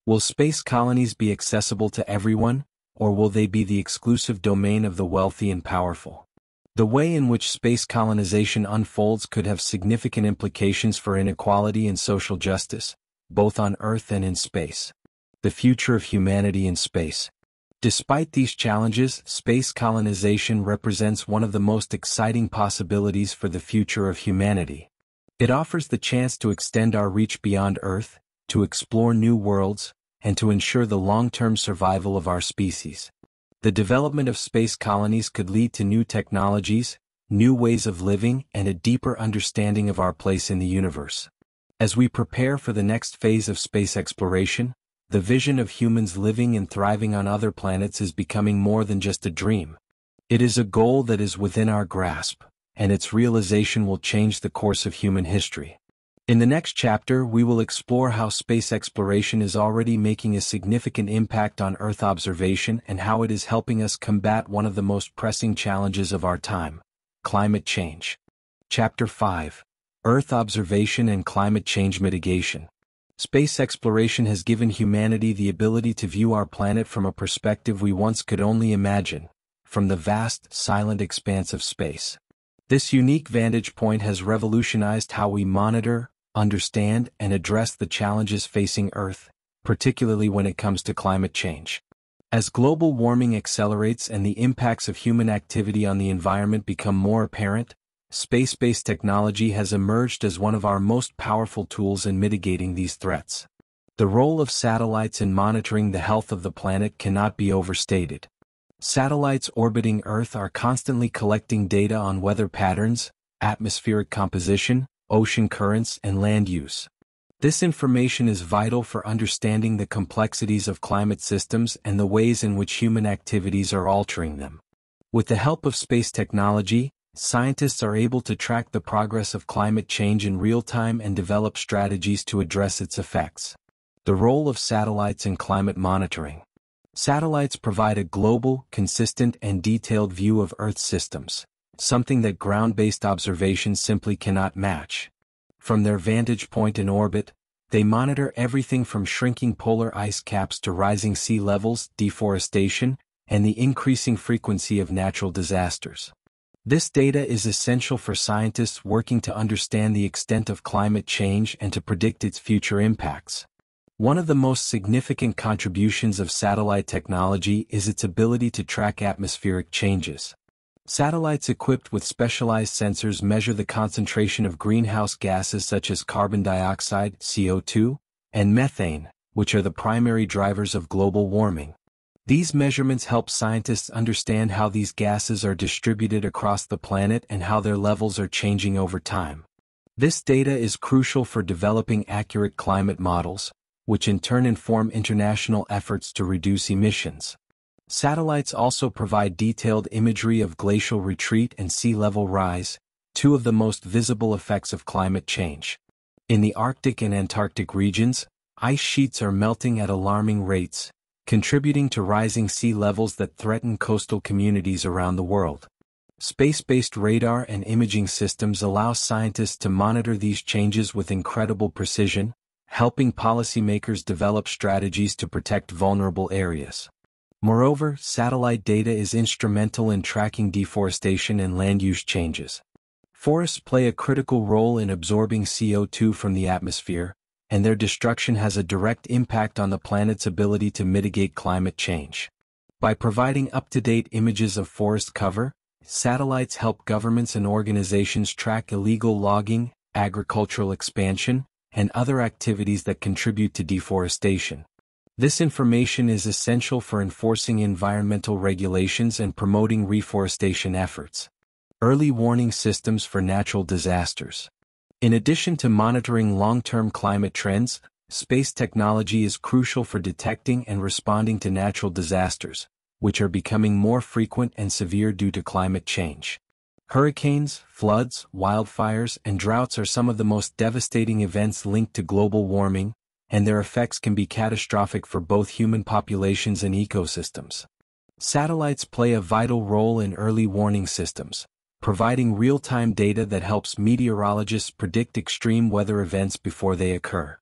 Will space colonies be accessible to everyone, or will they be the exclusive domain of the wealthy and powerful? The way in which space colonization unfolds could have significant implications for inequality and social justice, both on Earth and in space. The future of humanity in space. Despite these challenges, space colonization represents one of the most exciting possibilities for the future of humanity. It offers the chance to extend our reach beyond Earth, to explore new worlds, and to ensure the long-term survival of our species. The development of space colonies could lead to new technologies, new ways of living, and a deeper understanding of our place in the universe. As we prepare for the next phase of space exploration, the vision of humans living and thriving on other planets is becoming more than just a dream. It is a goal that is within our grasp, and its realization will change the course of human history. In the next chapter, we will explore how space exploration is already making a significant impact on Earth observation and how it is helping us combat one of the most pressing challenges of our time: climate change. Chapter 5: Earth Observation and Climate Change Mitigation. Space exploration has given humanity the ability to view our planet from a perspective we once could only imagine, from the vast, silent expanse of space. This unique vantage point has revolutionized how we monitor, understand, and address the challenges facing Earth, particularly when it comes to climate change. As global warming accelerates and the impacts of human activity on the environment become more apparent, space-based technology has emerged as one of our most powerful tools in mitigating these threats. The role of satellites in monitoring the health of the planet cannot be overstated. Satellites orbiting Earth are constantly collecting data on weather patterns, atmospheric composition, ocean currents, and land use. This information is vital for understanding the complexities of climate systems and the ways in which human activities are altering them. With the help of space technology, scientists are able to track the progress of climate change in real time and develop strategies to address its effects. The role of satellites in climate monitoring. Satellites provide a global, consistent, and detailed view of Earth's systems, something that ground-based observations simply cannot match. From their vantage point in orbit, they monitor everything from shrinking polar ice caps to rising sea levels, deforestation, and the increasing frequency of natural disasters. This data is essential for scientists working to understand the extent of climate change and to predict its future impacts. One of the most significant contributions of satellite technology is its ability to track atmospheric changes. Satellites equipped with specialized sensors measure the concentration of greenhouse gases such as carbon dioxide, CO2, and methane, which are the primary drivers of global warming. These measurements help scientists understand how these gases are distributed across the planet and how their levels are changing over time. This data is crucial for developing accurate climate models, which in turn inform international efforts to reduce emissions. Satellites also provide detailed imagery of glacial retreat and sea level rise, two of the most visible effects of climate change. In the Arctic and Antarctic regions, ice sheets are melting at alarming rates, contributing to rising sea levels that threaten coastal communities around the world. Space-based radar and imaging systems allow scientists to monitor these changes with incredible precision, helping policymakers develop strategies to protect vulnerable areas. Moreover, satellite data is instrumental in tracking deforestation and land use changes. Forests play a critical role in absorbing CO2 from the atmosphere, and their destruction has a direct impact on the planet's ability to mitigate climate change. By providing up-to-date images of forest cover, satellites help governments and organizations track illegal logging, agricultural expansion, and other activities that contribute to deforestation. This information is essential for enforcing environmental regulations and promoting reforestation efforts. Early warning systems for natural disasters. In addition to monitoring long-term climate trends, space technology is crucial for detecting and responding to natural disasters, which are becoming more frequent and severe due to climate change. Hurricanes, floods, wildfires, and droughts are some of the most devastating events linked to global warming, and their effects can be catastrophic for both human populations and ecosystems. Satellites play a vital role in early warning systems, providing real-time data that helps meteorologists predict extreme weather events before they occur.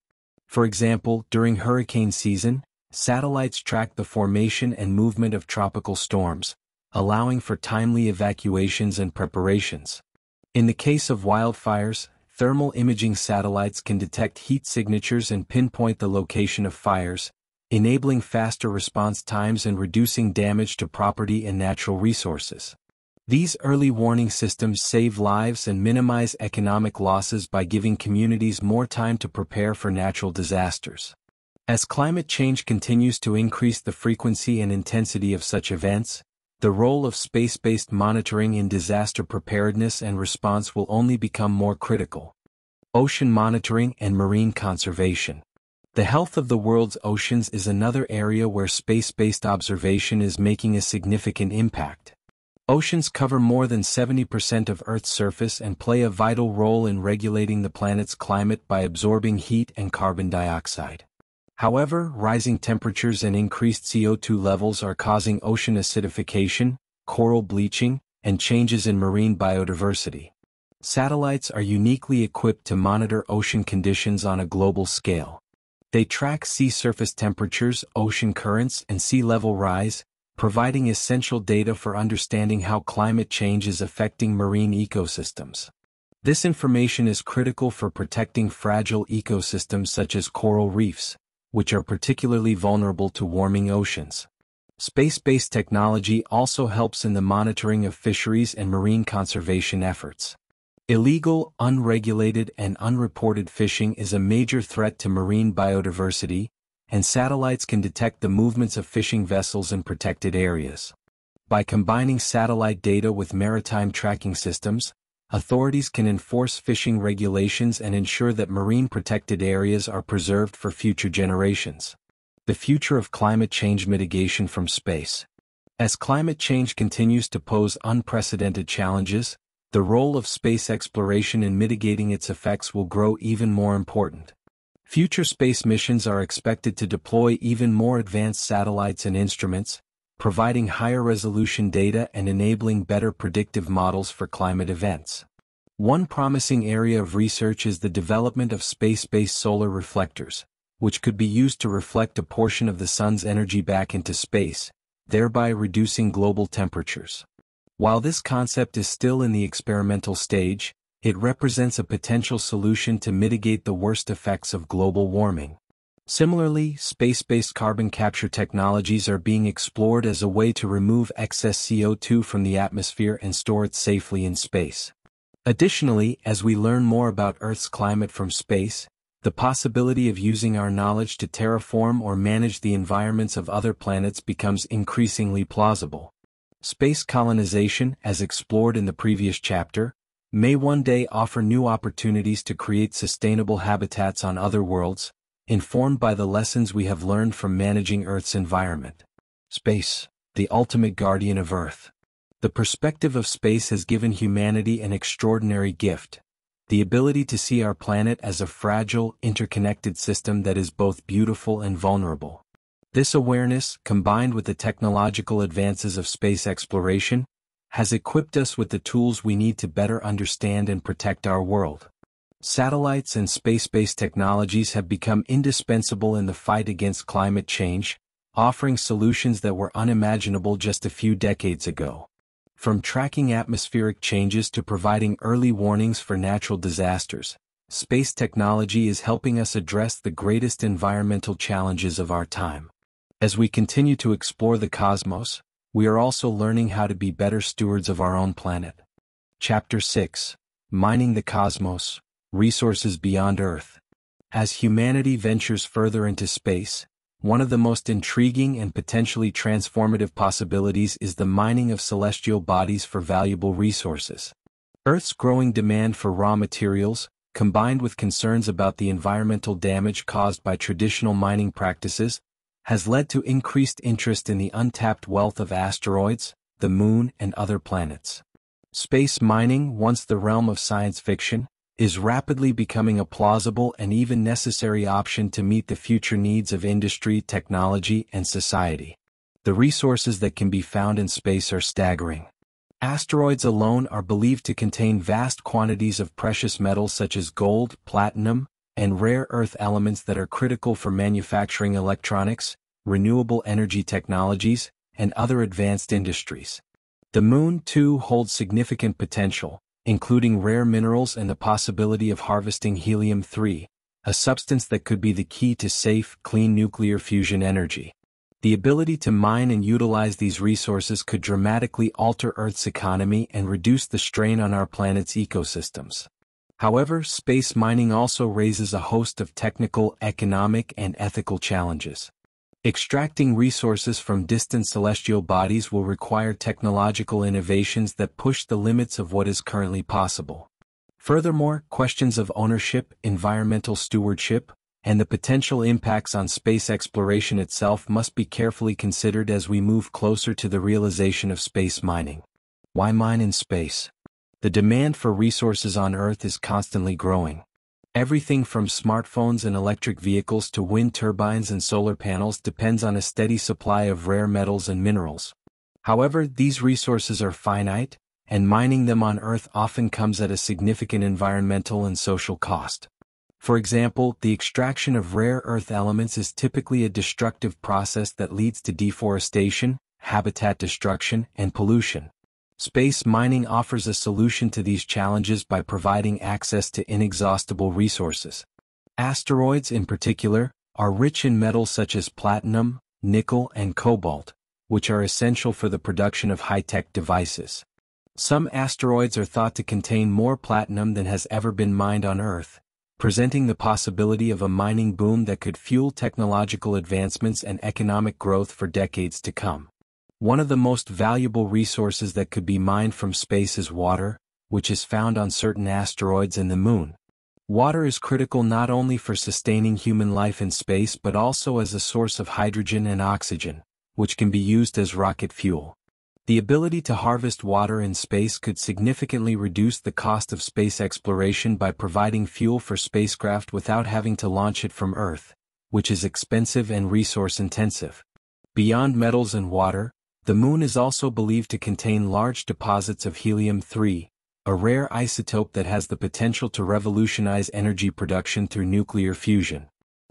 For example, during hurricane season, satellites track the formation and movement of tropical storms, allowing for timely evacuations and preparations. In the case of wildfires, thermal imaging satellites can detect heat signatures and pinpoint the location of fires, enabling faster response times and reducing damage to property and natural resources. These early warning systems save lives and minimize economic losses by giving communities more time to prepare for natural disasters. As climate change continues to increase the frequency and intensity of such events, the role of space-based monitoring in disaster preparedness and response will only become more critical. Ocean monitoring and marine conservation. The health of the world's oceans is another area where space-based observation is making a significant impact. Oceans cover more than 70% of Earth's surface and play a vital role in regulating the planet's climate by absorbing heat and carbon dioxide. However, rising temperatures and increased CO2 levels are causing ocean acidification, coral bleaching, and changes in marine biodiversity. Satellites are uniquely equipped to monitor ocean conditions on a global scale. They track sea surface temperatures, ocean currents, and sea level rise, providing essential data for understanding how climate change is affecting marine ecosystems. This information is critical for protecting fragile ecosystems such as coral reefs, which are particularly vulnerable to warming oceans. Space-based technology also helps in the monitoring of fisheries and marine conservation efforts. Illegal, unregulated, and unreported fishing is a major threat to marine biodiversity, and satellites can detect the movements of fishing vessels in protected areas. By combining satellite data with maritime tracking systems, authorities can enforce fishing regulations and ensure that marine protected areas are preserved for future generations. The future of climate change mitigation from space. As climate change continues to pose unprecedented challenges, the role of space exploration in mitigating its effects will grow even more important. Future space missions are expected to deploy even more advanced satellites and instruments, providing higher resolution data and enabling better predictive models for climate events. One promising area of research is the development of space-based solar reflectors, which could be used to reflect a portion of the sun's energy back into space, thereby reducing global temperatures. While this concept is still in the experimental stage, it represents a potential solution to mitigate the worst effects of global warming. Similarly, space-based carbon capture technologies are being explored as a way to remove excess CO2 from the atmosphere and store it safely in space. Additionally, as we learn more about Earth's climate from space, the possibility of using our knowledge to terraform or manage the environments of other planets becomes increasingly plausible. Space colonization, as explored in the previous chapter, may one day offer new opportunities to create sustainable habitats on other worlds, informed by the lessons we have learned from managing Earth's environment. Space, the ultimate guardian of Earth. The perspective of space has given humanity an extraordinary gift: the ability to see our planet as a fragile, interconnected system that is both beautiful and vulnerable. This awareness, combined with the technological advances of space exploration, has equipped us with the tools we need to better understand and protect our world. Satellites and space-based technologies have become indispensable in the fight against climate change, offering solutions that were unimaginable just a few decades ago. From tracking atmospheric changes to providing early warnings for natural disasters, space technology is helping us address the greatest environmental challenges of our time. As we continue to explore the cosmos, we are also learning how to be better stewards of our own planet. Chapter 6: Mining the Cosmos, Resources Beyond Earth. As humanity ventures further into space, one of the most intriguing and potentially transformative possibilities is the mining of celestial bodies for valuable resources. Earth's growing demand for raw materials, combined with concerns about the environmental damage caused by traditional mining practices, has led to increased interest in the untapped wealth of asteroids, the moon, and other planets. Space mining, once the realm of science fiction, is rapidly becoming a plausible and even necessary option to meet the future needs of industry, technology, and society. The resources that can be found in space are staggering. Asteroids alone are believed to contain vast quantities of precious metals such as gold, platinum, and rare earth elements that are critical for manufacturing electronics, renewable energy technologies, and other advanced industries. The moon, too, holds significant potential, including rare minerals and the possibility of harvesting helium-3, a substance that could be the key to safe, clean nuclear fusion energy. The ability to mine and utilize these resources could dramatically alter Earth's economy and reduce the strain on our planet's ecosystems. However, space mining also raises a host of technical, economic, and ethical challenges. Extracting resources from distant celestial bodies will require technological innovations that push the limits of what is currently possible. Furthermore, questions of ownership, environmental stewardship, and the potential impacts on space exploration itself must be carefully considered as we move closer to the realization of space mining. Why mine in space? The demand for resources on Earth is constantly growing. Everything from smartphones and electric vehicles to wind turbines and solar panels depends on a steady supply of rare metals and minerals. However, these resources are finite, and mining them on Earth often comes at a significant environmental and social cost. For example, the extraction of rare earth elements is typically a destructive process that leads to deforestation, habitat destruction, and pollution. Space mining offers a solution to these challenges by providing access to inexhaustible resources. Asteroids, in particular, are rich in metals such as platinum, nickel, and cobalt, which are essential for the production of high-tech devices. Some asteroids are thought to contain more platinum than has ever been mined on Earth, presenting the possibility of a mining boom that could fuel technological advancements and economic growth for decades to come. One of the most valuable resources that could be mined from space is water, which is found on certain asteroids and the moon. Water is critical not only for sustaining human life in space but also as a source of hydrogen and oxygen, which can be used as rocket fuel. The ability to harvest water in space could significantly reduce the cost of space exploration by providing fuel for spacecraft without having to launch it from Earth, which is expensive and resource-intensive. Beyond metals and water, the moon is also believed to contain large deposits of helium-3, a rare isotope that has the potential to revolutionize energy production through nuclear fusion.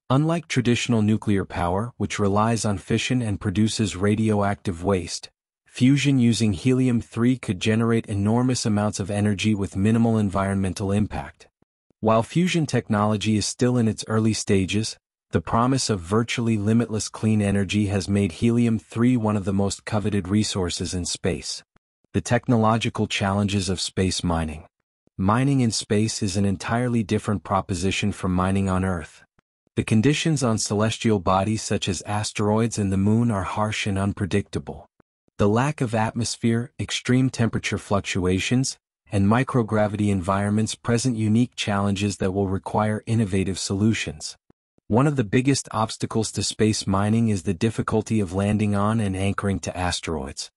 Unlike traditional nuclear power, which relies on fission and produces radioactive waste, fusion using helium-3 could generate enormous amounts of energy with minimal environmental impact. While fusion technology is still in its early stages, the promise of virtually limitless clean energy has made helium-3 one of the most coveted resources in space. The technological challenges of space mining. Mining in space is an entirely different proposition from mining on Earth. The conditions on celestial bodies such as asteroids and the moon are harsh and unpredictable. The lack of atmosphere, extreme temperature fluctuations, and microgravity environments present unique challenges that will require innovative solutions. One of the biggest obstacles to space mining is the difficulty of landing on and anchoring to asteroids.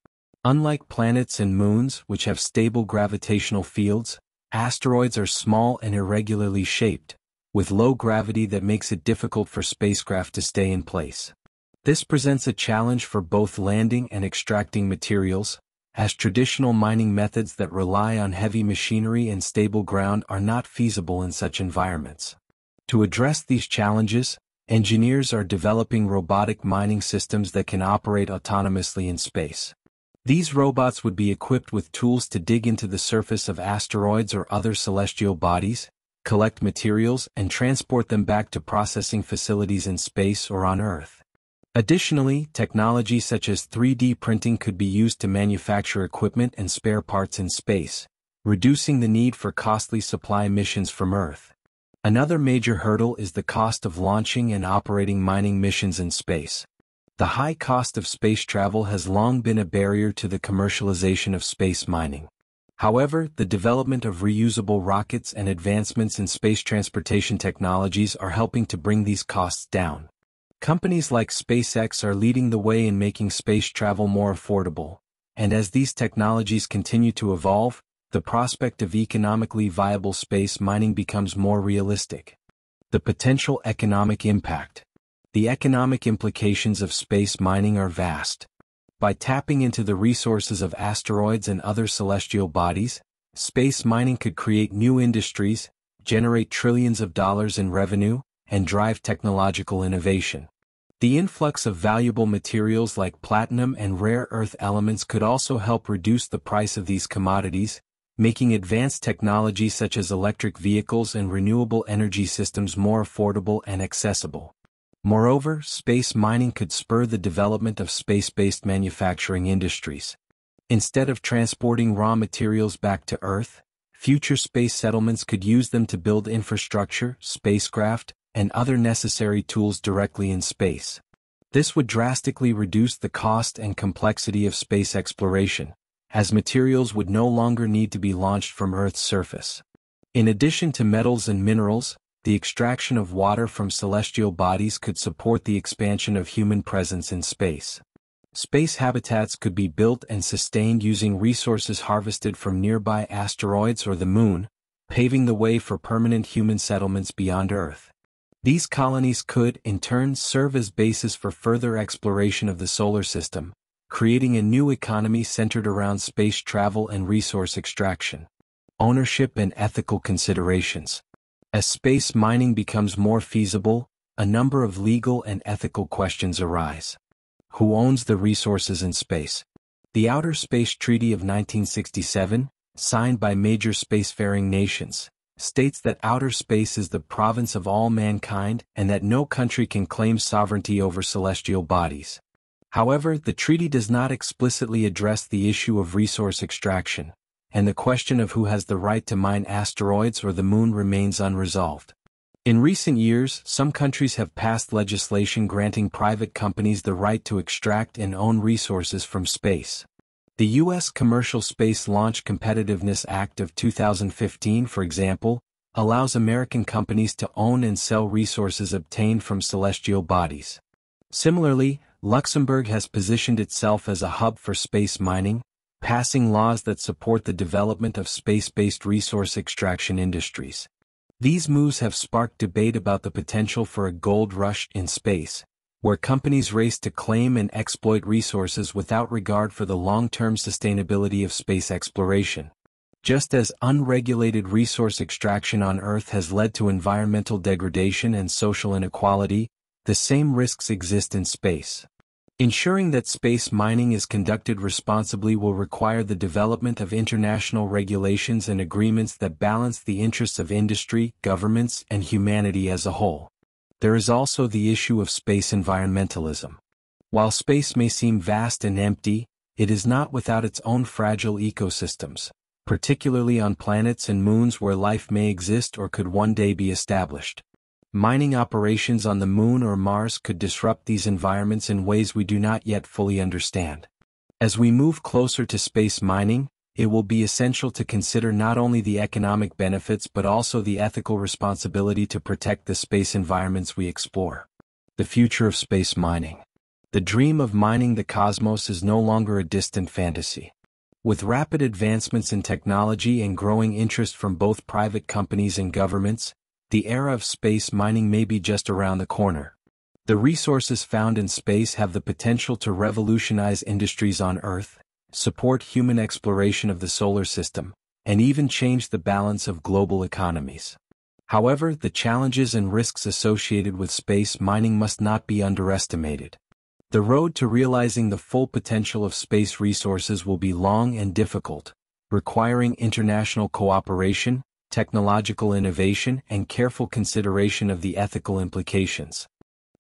Unlike planets and moons, which have stable gravitational fields, asteroids are small and irregularly shaped, with low gravity that makes it difficult for spacecraft to stay in place. This presents a challenge for both landing and extracting materials, as traditional mining methods that rely on heavy machinery and stable ground are not feasible in such environments. To address these challenges, engineers are developing robotic mining systems that can operate autonomously in space. These robots would be equipped with tools to dig into the surface of asteroids or other celestial bodies, collect materials, and transport them back to processing facilities in space or on Earth. Additionally, technology such as 3D printing could be used to manufacture equipment and spare parts in space, reducing the need for costly supply missions from Earth. Another major hurdle is the cost of launching and operating mining missions in space. The high cost of space travel has long been a barrier to the commercialization of space mining. However, the development of reusable rockets and advancements in space transportation technologies are helping to bring these costs down. Companies like SpaceX are leading the way in making space travel more affordable, and as these technologies continue to evolve, the prospect of economically viable space mining becomes more realistic. The potential economic impact. The economic implications of space mining are vast. By tapping into the resources of asteroids and other celestial bodies, space mining could create new industries, generate trillions of dollars in revenue, and drive technological innovation. The influx of valuable materials like platinum and rare earth elements could also help reduce the price of these commodities, making advanced technology such as electric vehicles and renewable energy systems more affordable and accessible. Moreover, space mining could spur the development of space-based manufacturing industries. Instead of transporting raw materials back to Earth, future space settlements could use them to build infrastructure, spacecraft, and other necessary tools directly in space. This would drastically reduce the cost and complexity of space exploration, as materials would no longer need to be launched from Earth's surface. In addition to metals and minerals, the extraction of water from celestial bodies could support the expansion of human presence in space. Space habitats could be built and sustained using resources harvested from nearby asteroids or the Moon, paving the way for permanent human settlements beyond Earth. These colonies could, in turn, serve as bases for further exploration of the solar system, creating a new economy centered around space travel and resource extraction. Ownership and ethical considerations. As space mining becomes more feasible, a number of legal and ethical questions arise. Who owns the resources in space? The Outer Space Treaty of 1967, signed by major spacefaring nations, states that outer space is the province of all mankind and that no country can claim sovereignty over celestial bodies. However, the treaty does not explicitly address the issue of resource extraction, and the question of who has the right to mine asteroids or the Moon remains unresolved. In recent years, some countries have passed legislation granting private companies the right to extract and own resources from space. The U.S. Commercial Space Launch Competitiveness Act of 2015, for example, allows American companies to own and sell resources obtained from celestial bodies. Similarly, Luxembourg has positioned itself as a hub for space mining, passing laws that support the development of space-based resource extraction industries. These moves have sparked debate about the potential for a gold rush in space, where companies race to claim and exploit resources without regard for the long-term sustainability of space exploration. Just as unregulated resource extraction on Earth has led to environmental degradation and social inequality, the same risks exist in space. Ensuring that space mining is conducted responsibly will require the development of international regulations and agreements that balance the interests of industry, governments, and humanity as a whole. There is also the issue of space environmentalism. While space may seem vast and empty, it is not without its own fragile ecosystems, particularly on planets and moons where life may exist or could one day be established. Mining operations on the Moon or Mars could disrupt these environments in ways we do not yet fully understand. As we move closer to space mining, it will be essential to consider not only the economic benefits but also the ethical responsibility to protect the space environments we explore. The future of space mining. The dream of mining the cosmos is no longer a distant fantasy. With rapid advancements in technology and growing interest from both private companies and governments, the era of space mining may be just around the corner. The resources found in space have the potential to revolutionize industries on Earth, support human exploration of the solar system, and even change the balance of global economies. However, the challenges and risks associated with space mining must not be underestimated. The road to realizing the full potential of space resources will be long and difficult, requiring international cooperation, technological innovation, and careful consideration of the ethical implications.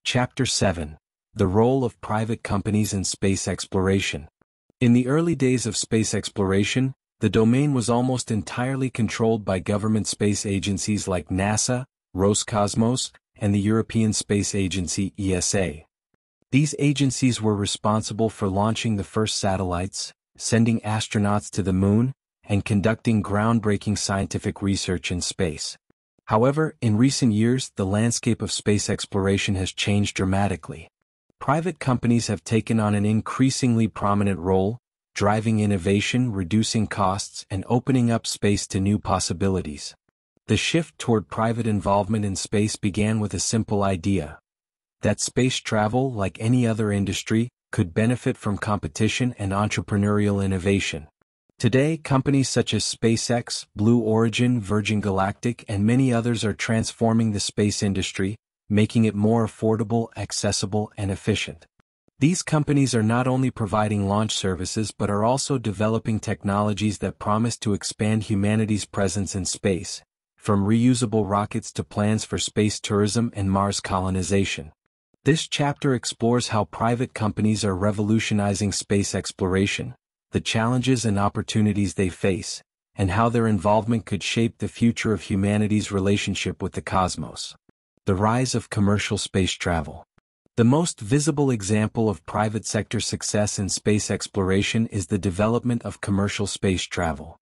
Chapter 7. The Role of Private Companies in Space Exploration. In the early days of space exploration, the domain was almost entirely controlled by government space agencies like NASA, Roscosmos, and the European Space Agency (ESA). These agencies were responsible for launching the first satellites, sending astronauts to the moon, and conducting groundbreaking scientific research in space. However, in recent years, the landscape of space exploration has changed dramatically. Private companies have taken on an increasingly prominent role, driving innovation, reducing costs, and opening up space to new possibilities. The shift toward private involvement in space began with a simple idea: that space travel, like any other industry, could benefit from competition and entrepreneurial innovation. Today, companies such as SpaceX, Blue Origin, Virgin Galactic, and many others are transforming the space industry, making it more affordable, accessible, and efficient. These companies are not only providing launch services but are also developing technologies that promise to expand humanity's presence in space, from reusable rockets to plans for space tourism and Mars colonization. This chapter explores how private companies are revolutionizing space exploration, the challenges and opportunities they face, and how their involvement could shape the future of humanity's relationship with the cosmos. The rise of commercial space travel. The most visible example of private sector success in space exploration is the development of commercial space travel.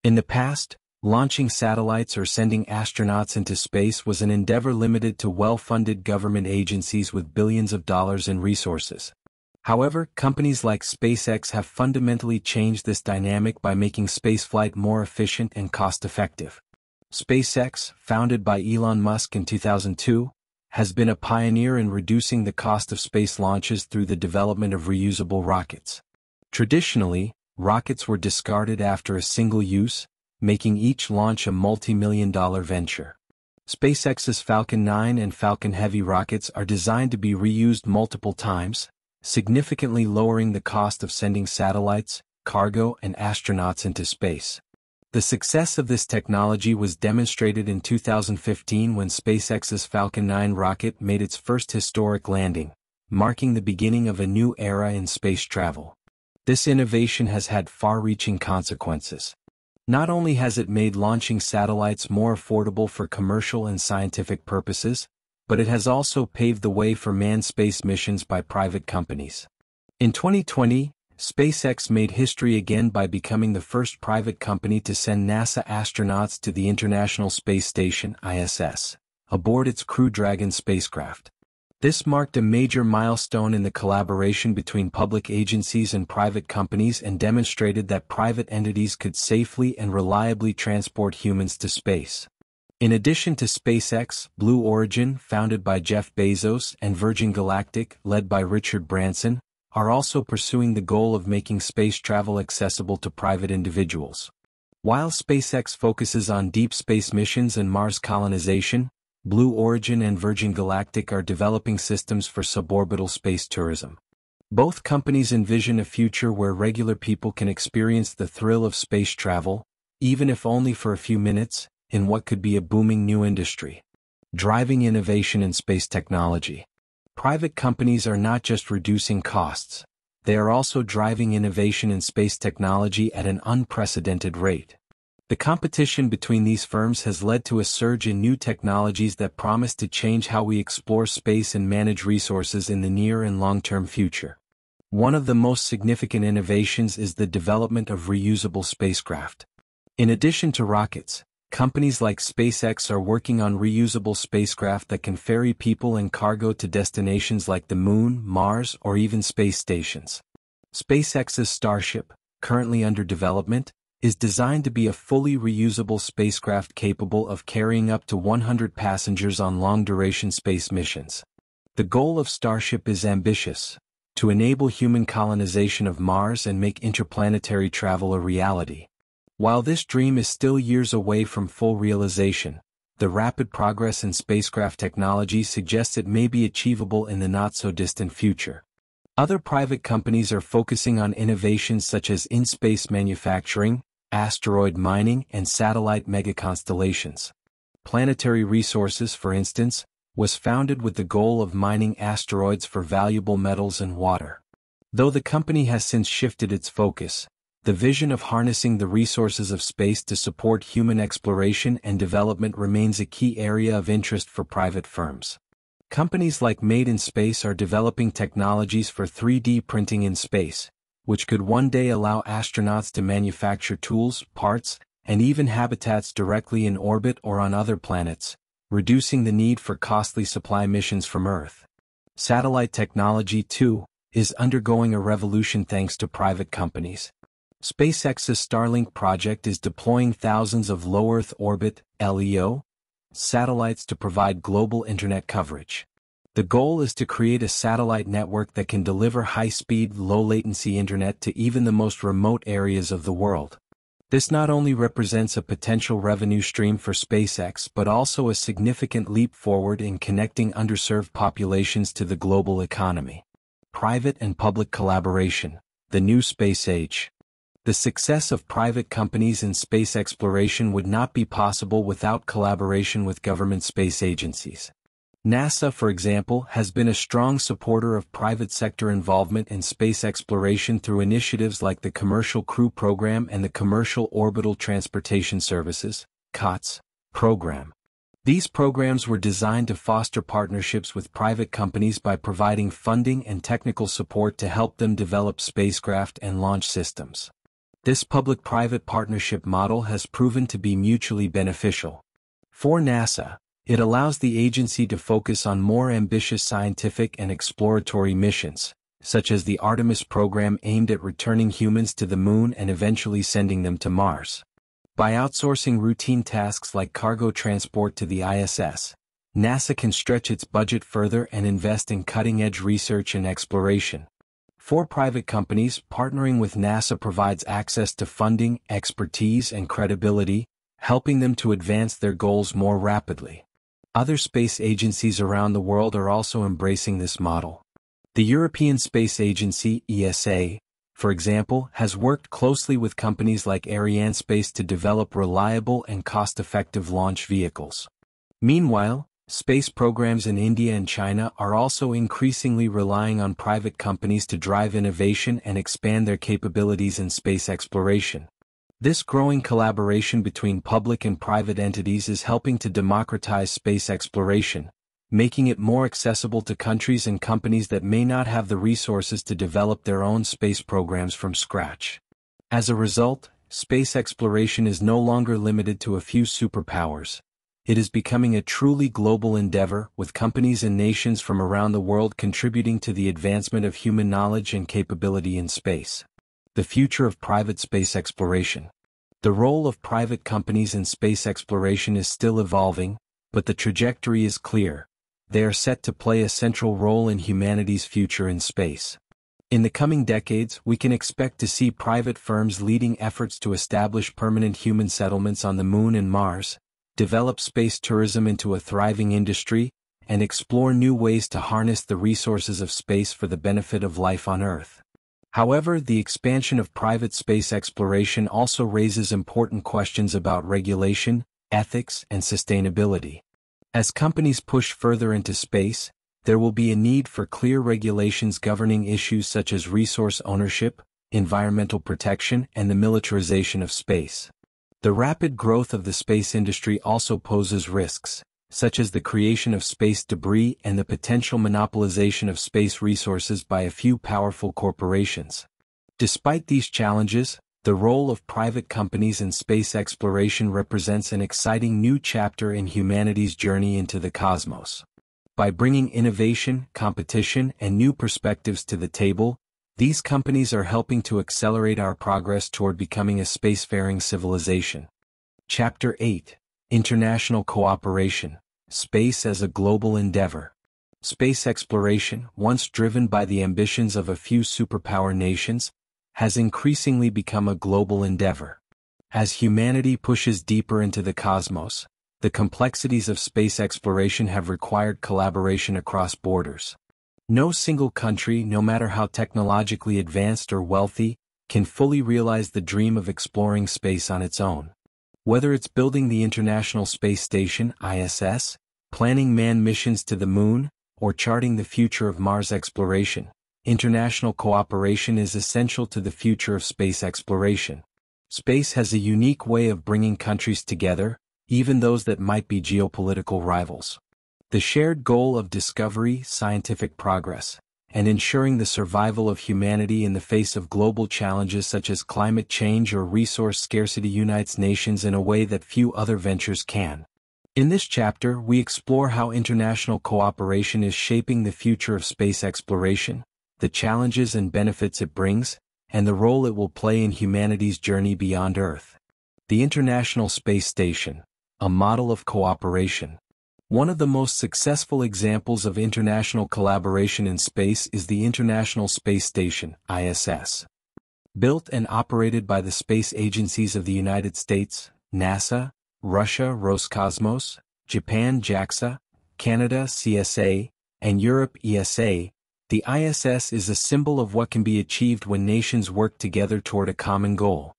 In the past, launching satellites or sending astronauts into space was an endeavor limited to well-funded government agencies with billions of dollars in resources. However, companies like SpaceX have fundamentally changed this dynamic by making spaceflight more efficient and cost-effective. SpaceX, founded by Elon Musk in 2002, has been a pioneer in reducing the cost of space launches through the development of reusable rockets. Traditionally, rockets were discarded after a single use, making each launch a multi-million-dollar venture. SpaceX's Falcon 9 and Falcon Heavy rockets are designed to be reused multiple times, significantly lowering the cost of sending satellites, cargo, and astronauts into space. The success of this technology was demonstrated in 2015 when SpaceX's Falcon 9 rocket made its first historic landing, marking the beginning of a new era in space travel. This innovation has had far-reaching consequences. Not only has it made launching satellites more affordable for commercial and scientific purposes, but it has also paved the way for manned space missions by private companies. In 2020, SpaceX made history again by becoming the first private company to send NASA astronauts to the International Space Station (ISS) aboard its Crew Dragon spacecraft. This marked a major milestone in the collaboration between public agencies and private companies and demonstrated that private entities could safely and reliably transport humans to space. In addition to SpaceX, Blue Origin, founded by Jeff Bezos, and Virgin Galactic, led by Richard Branson, are also pursuing the goal of making space travel accessible to private individuals. While SpaceX focuses on deep space missions and Mars colonization, Blue Origin and Virgin Galactic are developing systems for suborbital space tourism. Both companies envision a future where regular people can experience the thrill of space travel, even if only for a few minutes, in what could be a booming new industry. Driving innovation in space technology. Private companies are not just reducing costs, they are also driving innovation in space technology at an unprecedented rate. The competition between these firms has led to a surge in new technologies that promise to change how we explore space and manage resources in the near and long-term future. One of the most significant innovations is the development of reusable spacecraft. In addition to rockets, companies like SpaceX are working on reusable spacecraft that can ferry people and cargo to destinations like the Moon, Mars, or even space stations. SpaceX's Starship, currently under development, is designed to be a fully reusable spacecraft capable of carrying up to 100 passengers on long-duration space missions. The goal of Starship is ambitious: to enable human colonization of Mars and make interplanetary travel a reality. While this dream is still years away from full realization, the rapid progress in spacecraft technology suggests it may be achievable in the not-so-distant future. Other private companies are focusing on innovations such as in-space manufacturing, asteroid mining, and satellite megaconstellations. Planetary Resources, for instance, was founded with the goal of mining asteroids for valuable metals and water. Though the company has since shifted its focus, the vision of harnessing the resources of space to support human exploration and development remains a key area of interest for private firms. Companies like Made in Space are developing technologies for 3D printing in space, which could one day allow astronauts to manufacture tools, parts, and even habitats directly in orbit or on other planets, reducing the need for costly supply missions from Earth. Satellite technology, too, is undergoing a revolution thanks to private companies. SpaceX's Starlink project is deploying thousands of low Earth orbit (LEO) satellites to provide global internet coverage. The goal is to create a satellite network that can deliver high-speed, low-latency internet to even the most remote areas of the world. This not only represents a potential revenue stream for SpaceX but also a significant leap forward in connecting underserved populations to the global economy. Private and public collaboration, the new space age. The success of private companies in space exploration would not be possible without collaboration with government space agencies. NASA, for example, has been a strong supporter of private sector involvement in space exploration through initiatives like the Commercial Crew Program and the Commercial Orbital Transportation Services (COTS) program. These programs were designed to foster partnerships with private companies by providing funding and technical support to help them develop spacecraft and launch systems. This public-private partnership model has proven to be mutually beneficial. For NASA, it allows the agency to focus on more ambitious scientific and exploratory missions, such as the Artemis program aimed at returning humans to the Moon and eventually sending them to Mars. By outsourcing routine tasks like cargo transport to the ISS, NASA can stretch its budget further and invest in cutting-edge research and exploration. For private companies, partnering with NASA provides access to funding, expertise, and credibility, helping them to advance their goals more rapidly. Other space agencies around the world are also embracing this model. The European Space Agency, ESA, for example, has worked closely with companies like Arianespace to develop reliable and cost-effective launch vehicles. Meanwhile, space programs in India and China are also increasingly relying on private companies to drive innovation and expand their capabilities in space exploration. This growing collaboration between public and private entities is helping to democratize space exploration, making it more accessible to countries and companies that may not have the resources to develop their own space programs from scratch. As a result, space exploration is no longer limited to a few superpowers. It is becoming a truly global endeavor, with companies and nations from around the world contributing to the advancement of human knowledge and capability in space. The future of private space exploration. The role of private companies in space exploration is still evolving, but the trajectory is clear. They are set to play a central role in humanity's future in space. In the coming decades, we can expect to see private firms leading efforts to establish permanent human settlements on the Moon and Mars, develop space tourism into a thriving industry, and explore new ways to harness the resources of space for the benefit of life on Earth. However, the expansion of private space exploration also raises important questions about regulation, ethics, and sustainability. As companies push further into space, there will be a need for clear regulations governing issues such as resource ownership, environmental protection, and the militarization of space. The rapid growth of the space industry also poses risks. such as the creation of space debris and the potential monopolization of space resources by a few powerful corporations. Despite these challenges, the role of private companies in space exploration represents an exciting new chapter in humanity's journey into the cosmos. By bringing innovation, competition, and new perspectives to the table, these companies are helping to accelerate our progress toward becoming a spacefaring civilization. Chapter 8: International Cooperation, Space as a Global Endeavor. Space exploration, once driven by the ambitions of a few superpower nations, has increasingly become a global endeavor. As humanity pushes deeper into the cosmos, the complexities of space exploration have required collaboration across borders. No single country, no matter how technologically advanced or wealthy, can fully realize the dream of exploring space on its own. Whether it's building the International Space Station (ISS), planning manned missions to the Moon, or charting the future of Mars exploration, international cooperation is essential to the future of space exploration. Space has a unique way of bringing countries together, even those that might be geopolitical rivals. The shared goal of discovery, scientific progress, and ensuring the survival of humanity in the face of global challenges such as climate change or resource scarcity unites nations in a way that few other ventures can. In this chapter, we explore how international cooperation is shaping the future of space exploration, the challenges and benefits it brings, and the role it will play in humanity's journey beyond Earth. The International Space Station, a model of cooperation. One of the most successful examples of international collaboration in space is the International Space Station, ISS. Built and operated by the space agencies of the United States, NASA, Russia Roscosmos, Japan JAXA, Canada CSA, and Europe ESA, the ISS is a symbol of what can be achieved when nations work together toward a common goal.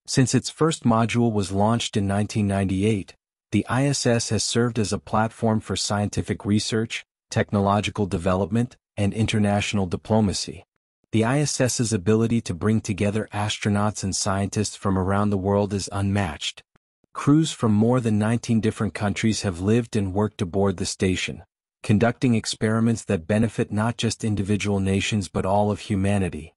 Since its first module was launched in 1998, the ISS has served as a platform for scientific research, technological development, and international diplomacy. The ISS's ability to bring together astronauts and scientists from around the world is unmatched. Crews from more than 19 different countries have lived and worked aboard the station, conducting experiments that benefit not just individual nations but all of humanity.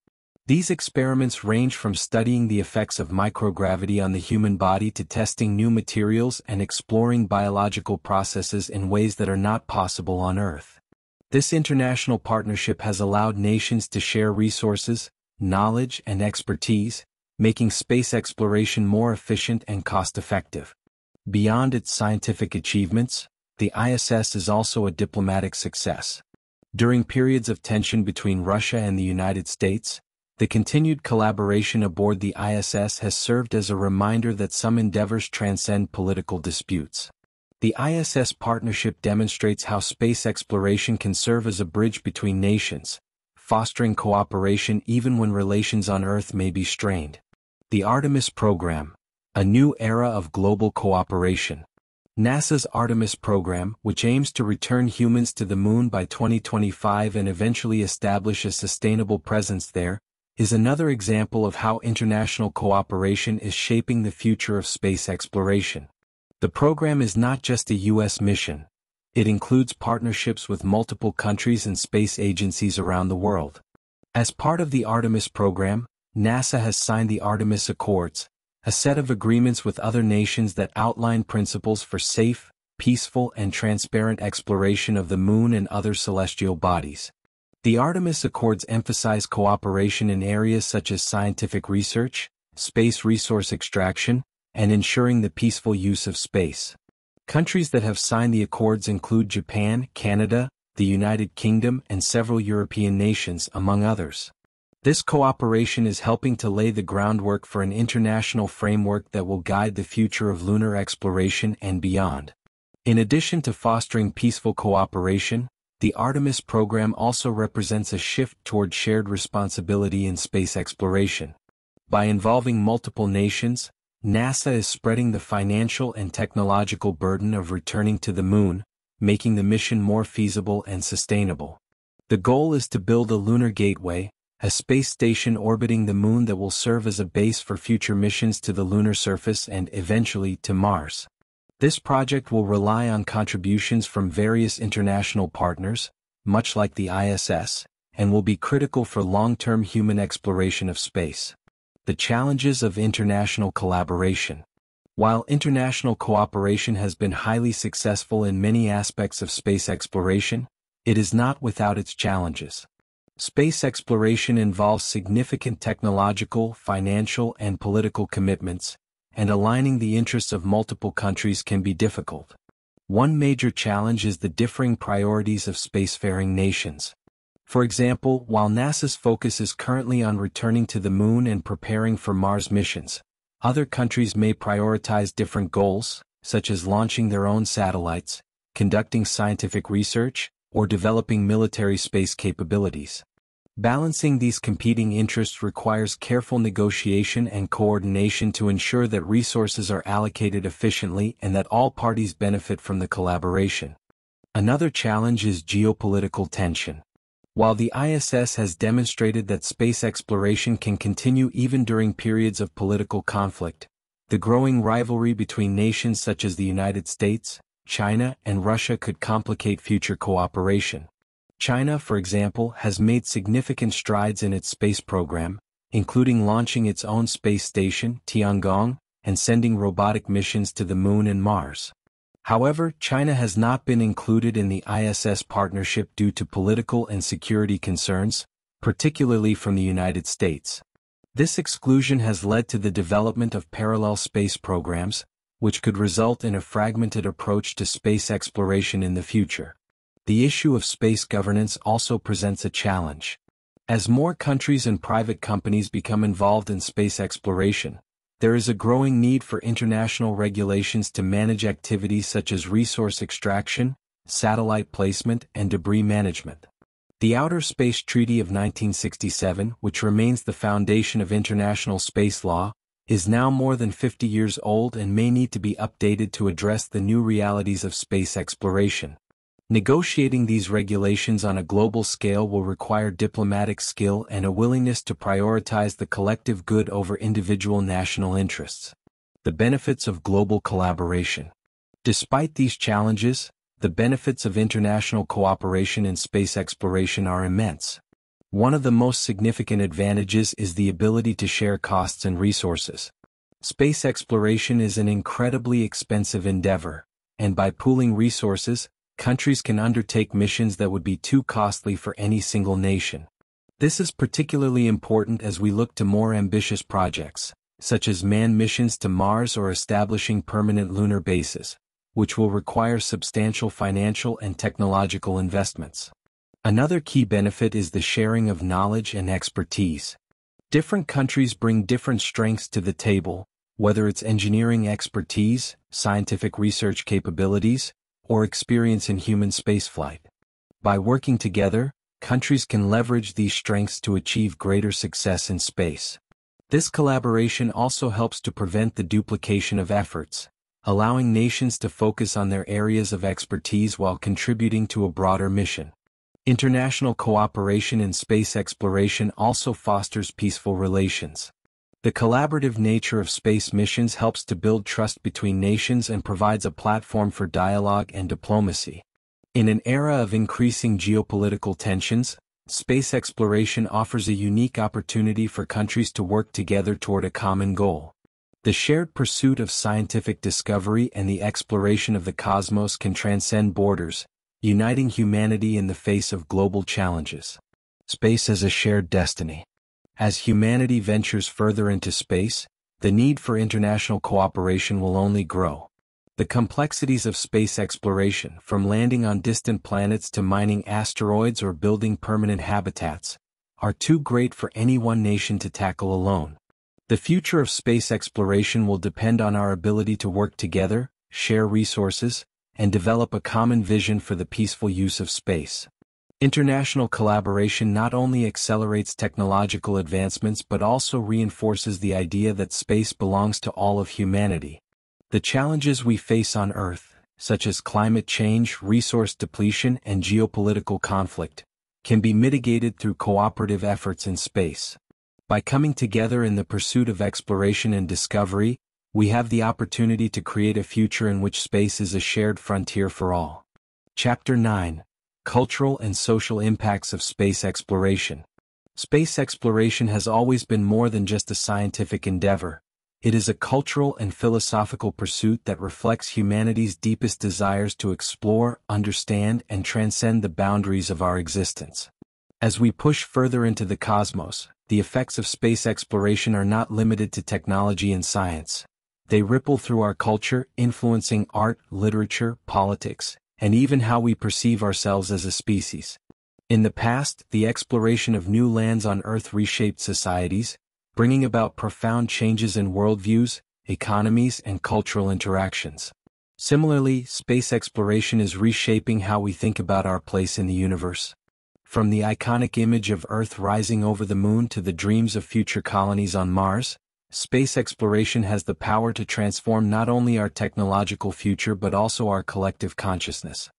These experiments range from studying the effects of microgravity on the human body to testing new materials and exploring biological processes in ways that are not possible on Earth. This international partnership has allowed nations to share resources, knowledge, and expertise, making space exploration more efficient and cost-effective. Beyond its scientific achievements, the ISS is also a diplomatic success. During periods of tension between Russia and the United States, the continued collaboration aboard the ISS has served as a reminder that some endeavors transcend political disputes. The ISS partnership demonstrates how space exploration can serve as a bridge between nations, fostering cooperation even when relations on Earth may be strained. The Artemis program, a new era of global cooperation. NASA's Artemis program, which aims to return humans to the Moon by 2025 and eventually establish a sustainable presence there, is another example of how international cooperation is shaping the future of space exploration. The program is not just a U.S. mission. It includes partnerships with multiple countries and space agencies around the world. As part of the Artemis program, NASA has signed the Artemis Accords, a set of agreements with other nations that outline principles for safe, peaceful, and transparent exploration of the Moon and other celestial bodies. The Artemis Accords emphasize cooperation in areas such as scientific research, space resource extraction, and ensuring the peaceful use of space. Countries that have signed the accords include Japan, Canada, the United Kingdom, and several European nations, among others. This cooperation is helping to lay the groundwork for an international framework that will guide the future of lunar exploration and beyond. In addition to fostering peaceful cooperation, the Artemis program also represents a shift toward shared responsibility in space exploration. By involving multiple nations, NASA is spreading the financial and technological burden of returning to the Moon, making the mission more feasible and sustainable. The goal is to build a lunar gateway, a space station orbiting the Moon that will serve as a base for future missions to the lunar surface and eventually to Mars. This project will rely on contributions from various international partners, much like the ISS, and will be critical for long-term human exploration of space. The challenges of international collaboration. While international cooperation has been highly successful in many aspects of space exploration, it is not without its challenges. Space exploration involves significant technological, financial, and political commitments, and aligning the interests of multiple countries can be difficult. One major challenge is the differing priorities of spacefaring nations. For example, while NASA's focus is currently on returning to the Moon and preparing for Mars missions, other countries may prioritize different goals, such as launching their own satellites, conducting scientific research, or developing military space capabilities. Balancing these competing interests requires careful negotiation and coordination to ensure that resources are allocated efficiently and that all parties benefit from the collaboration. Another challenge is geopolitical tension. While the ISS has demonstrated that space exploration can continue even during periods of political conflict, the growing rivalry between nations such as the United States, China, and Russia could complicate future cooperation. China, for example, has made significant strides in its space program, including launching its own space station, Tiangong, and sending robotic missions to the Moon and Mars. However, China has not been included in the ISS partnership due to political and security concerns, particularly from the United States. This exclusion has led to the development of parallel space programs, which could result in a fragmented approach to space exploration in the future. The issue of space governance also presents a challenge. As more countries and private companies become involved in space exploration, there is a growing need for international regulations to manage activities such as resource extraction, satellite placement, and debris management. The Outer Space Treaty of 1967, which remains the foundation of international space law, is now more than 50 years old and may need to be updated to address the new realities of space exploration. Negotiating these regulations on a global scale will require diplomatic skill and a willingness to prioritize the collective good over individual national interests. The benefits of global collaboration. Despite these challenges, the benefits of international cooperation in space exploration are immense. One of the most significant advantages is the ability to share costs and resources. Space exploration is an incredibly expensive endeavor, and by pooling resources, countries can undertake missions that would be too costly for any single nation. This is particularly important as we look to more ambitious projects, such as manned missions to Mars or establishing permanent lunar bases, which will require substantial financial and technological investments. Another key benefit is the sharing of knowledge and expertise. Different countries bring different strengths to the table, whether it's engineering expertise, scientific research capabilities, or experience in human spaceflight. By working together, countries can leverage these strengths to achieve greater success in space. This collaboration also helps to prevent the duplication of efforts, allowing nations to focus on their areas of expertise while contributing to a broader mission. International cooperation in space exploration also fosters peaceful relations. The collaborative nature of space missions helps to build trust between nations and provides a platform for dialogue and diplomacy. In an era of increasing geopolitical tensions, space exploration offers a unique opportunity for countries to work together toward a common goal. The shared pursuit of scientific discovery and the exploration of the cosmos can transcend borders, uniting humanity in the face of global challenges. Space as a shared destiny. As humanity ventures further into space, the need for international cooperation will only grow. The complexities of space exploration, from landing on distant planets to mining asteroids or building permanent habitats, are too great for any one nation to tackle alone. The future of space exploration will depend on our ability to work together, share resources, and develop a common vision for the peaceful use of space. International collaboration not only accelerates technological advancements but also reinforces the idea that space belongs to all of humanity. The challenges we face on Earth, such as climate change, resource depletion, and geopolitical conflict, can be mitigated through cooperative efforts in space. By coming together in the pursuit of exploration and discovery, we have the opportunity to create a future in which space is a shared frontier for all. Chapter 9: Cultural and Social Impacts of Space Exploration. Space exploration has always been more than just a scientific endeavor. It is a cultural and philosophical pursuit that reflects humanity's deepest desires to explore, understand, and transcend the boundaries of our existence. As we push further into the cosmos, the effects of space exploration are not limited to technology and science. They ripple through our culture, influencing art, literature, politics, and even how we perceive ourselves as a species. In the past, the exploration of new lands on Earth reshaped societies, bringing about profound changes in worldviews, economies, and cultural interactions. Similarly, space exploration is reshaping how we think about our place in the universe. From the iconic image of Earth rising over the Moon to the dreams of future colonies on Mars, space exploration has the power to transform not only our technological future but also our collective consciousness.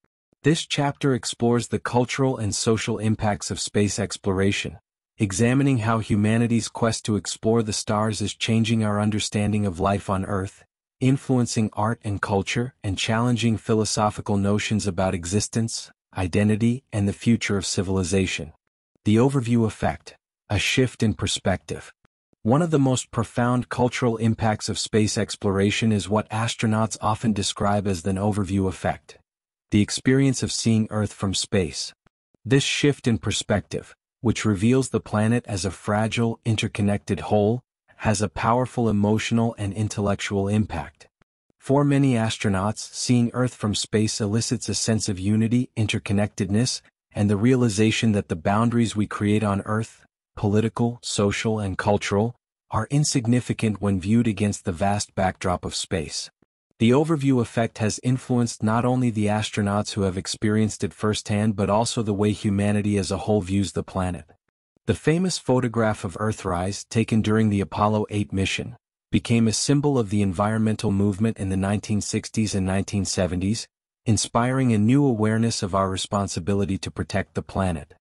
This chapter explores the cultural and social impacts of space exploration, examining how humanity's quest to explore the stars is changing our understanding of life on Earth, influencing art and culture, and challenging philosophical notions about existence, identity, and the future of civilization. The overview effect: a shift in perspective. One of the most profound cultural impacts of space exploration is what astronauts often describe as an overview effect, the experience of seeing Earth from space. This shift in perspective, which reveals the planet as a fragile, interconnected whole, has a powerful emotional and intellectual impact. For many astronauts, seeing Earth from space elicits a sense of unity, interconnectedness, and the realization that the boundaries we create on Earth, political, social, and cultural, are insignificant when viewed against the vast backdrop of space. The overview effect has influenced not only the astronauts who have experienced it firsthand but also the way humanity as a whole views the planet. The famous photograph of Earthrise, taken during the Apollo 8 mission, became a symbol of the environmental movement in the 1960s and 1970s, inspiring a new awareness of our responsibility to protect the planet.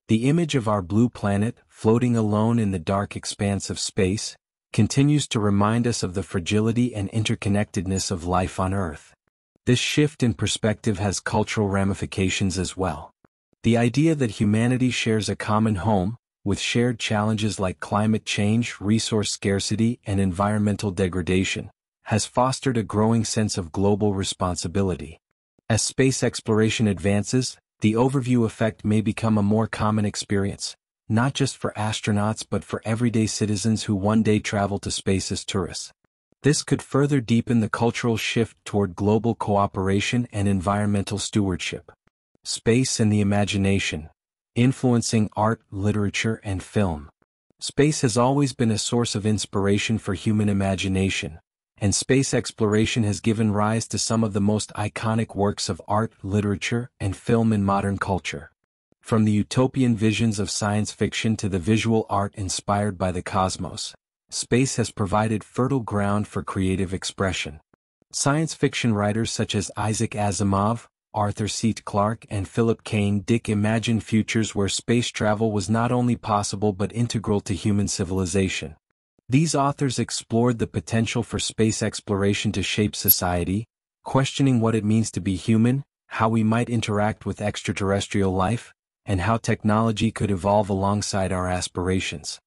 The image of our blue planet, floating alone in the dark expanse of space, continues to remind us of the fragility and interconnectedness of life on Earth. This shift in perspective has cultural ramifications as well. The idea that humanity shares a common home, with shared challenges like climate change, resource scarcity, and environmental degradation, has fostered a growing sense of global responsibility. As space exploration advances, the overview effect may become a more common experience, not just for astronauts but for everyday citizens who one day travel to space as tourists. This could further deepen the cultural shift toward global cooperation and environmental stewardship. Space and the imagination, influencing art, literature, and film. Space has always been a source of inspiration for human imagination, and space exploration has given rise to some of the most iconic works of art, literature, and film in modern culture. From the utopian visions of science fiction to the visual art inspired by the cosmos, space has provided fertile ground for creative expression. Science fiction writers such as Isaac Asimov, Arthur C. Clarke, and Philip K. Dick imagined futures where space travel was not only possible but integral to human civilization. These authors explored the potential for space exploration to shape society, questioning what it means to be human, how we might interact with extraterrestrial life, and how technology could evolve alongside our aspirations.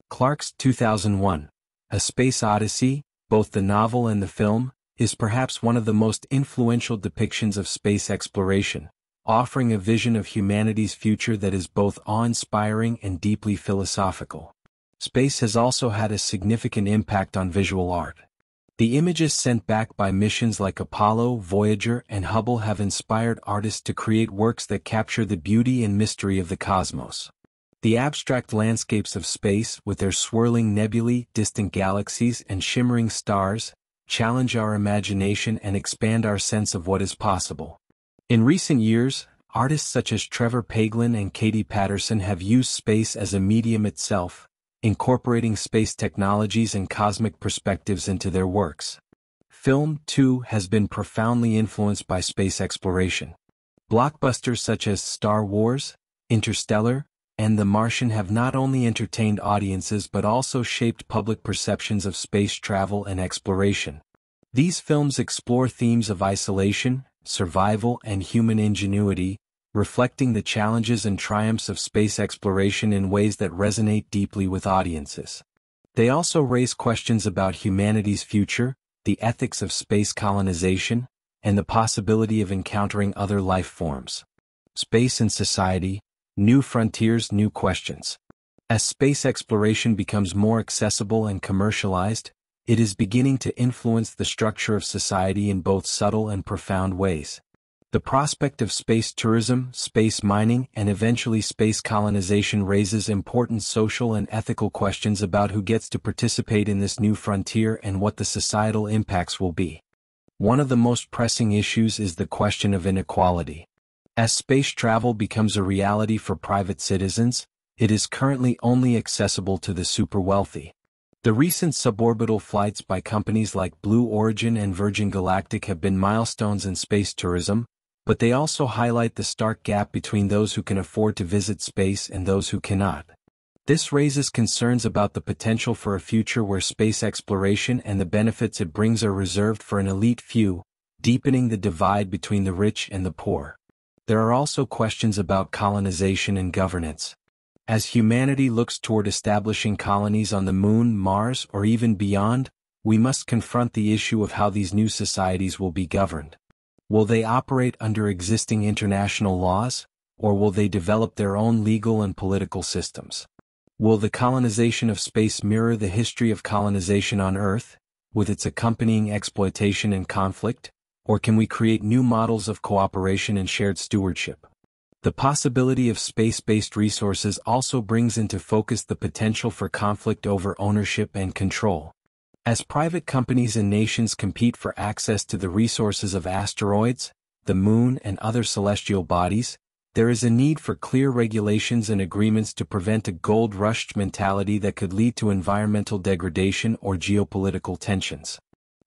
Clarke's 2001, A Space Odyssey, both the novel and the film, is perhaps one of the most influential depictions of space exploration, offering a vision of humanity's future that is both awe-inspiring and deeply philosophical. Space has also had a significant impact on visual art. The images sent back by missions like Apollo, Voyager, and Hubble have inspired artists to create works that capture the beauty and mystery of the cosmos. The abstract landscapes of space, with their swirling nebulae, distant galaxies, and shimmering stars, challenge our imagination and expand our sense of what is possible. In recent years, artists such as Trevor Paglen and Katie Patterson have used space as a medium itself, incorporating space technologies and cosmic perspectives into their works. Film, too, has been profoundly influenced by space exploration. Blockbusters such as Star Wars, Interstellar, and The Martian have not only entertained audiences but also shaped public perceptions of space travel and exploration. These films explore themes of isolation, survival, and human ingenuity, reflecting the challenges and triumphs of space exploration in ways that resonate deeply with audiences. They also raise questions about humanity's future, the ethics of space colonization, and the possibility of encountering other life forms. Space and society, new frontiers, new questions. As space exploration becomes more accessible and commercialized, it is beginning to influence the structure of society in both subtle and profound ways. The prospect of space tourism, space mining, and eventually space colonization raises important social and ethical questions about who gets to participate in this new frontier and what the societal impacts will be. One of the most pressing issues is the question of inequality. As space travel becomes a reality for private citizens, it is currently only accessible to the super wealthy. The recent suborbital flights by companies like Blue Origin and Virgin Galactic have been milestones in space tourism, but they also highlight the stark gap between those who can afford to visit space and those who cannot. This raises concerns about the potential for a future where space exploration and the benefits it brings are reserved for an elite few, deepening the divide between the rich and the poor. There are also questions about colonization and governance. As humanity looks toward establishing colonies on the Moon, Mars, or even beyond, we must confront the issue of how these new societies will be governed. Will they operate under existing international laws, or will they develop their own legal and political systems? Will the colonization of space mirror the history of colonization on Earth, with its accompanying exploitation and conflict, or can we create new models of cooperation and shared stewardship? The possibility of space-based resources also brings into focus the potential for conflict over ownership and control. As private companies and nations compete for access to the resources of asteroids, the Moon, and other celestial bodies, there is a need for clear regulations and agreements to prevent a gold rush mentality that could lead to environmental degradation or geopolitical tensions.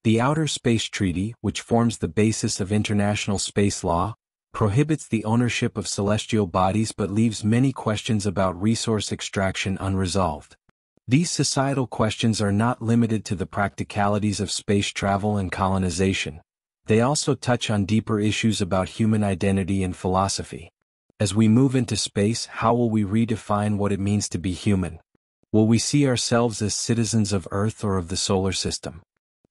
The Outer Space Treaty, which forms the basis of international space law, prohibits the ownership of celestial bodies but leaves many questions about resource extraction unresolved. These societal questions are not limited to the practicalities of space travel and colonization. They also touch on deeper issues about human identity and philosophy. As we move into space, how will we redefine what it means to be human? Will we see ourselves as citizens of Earth or of the solar system?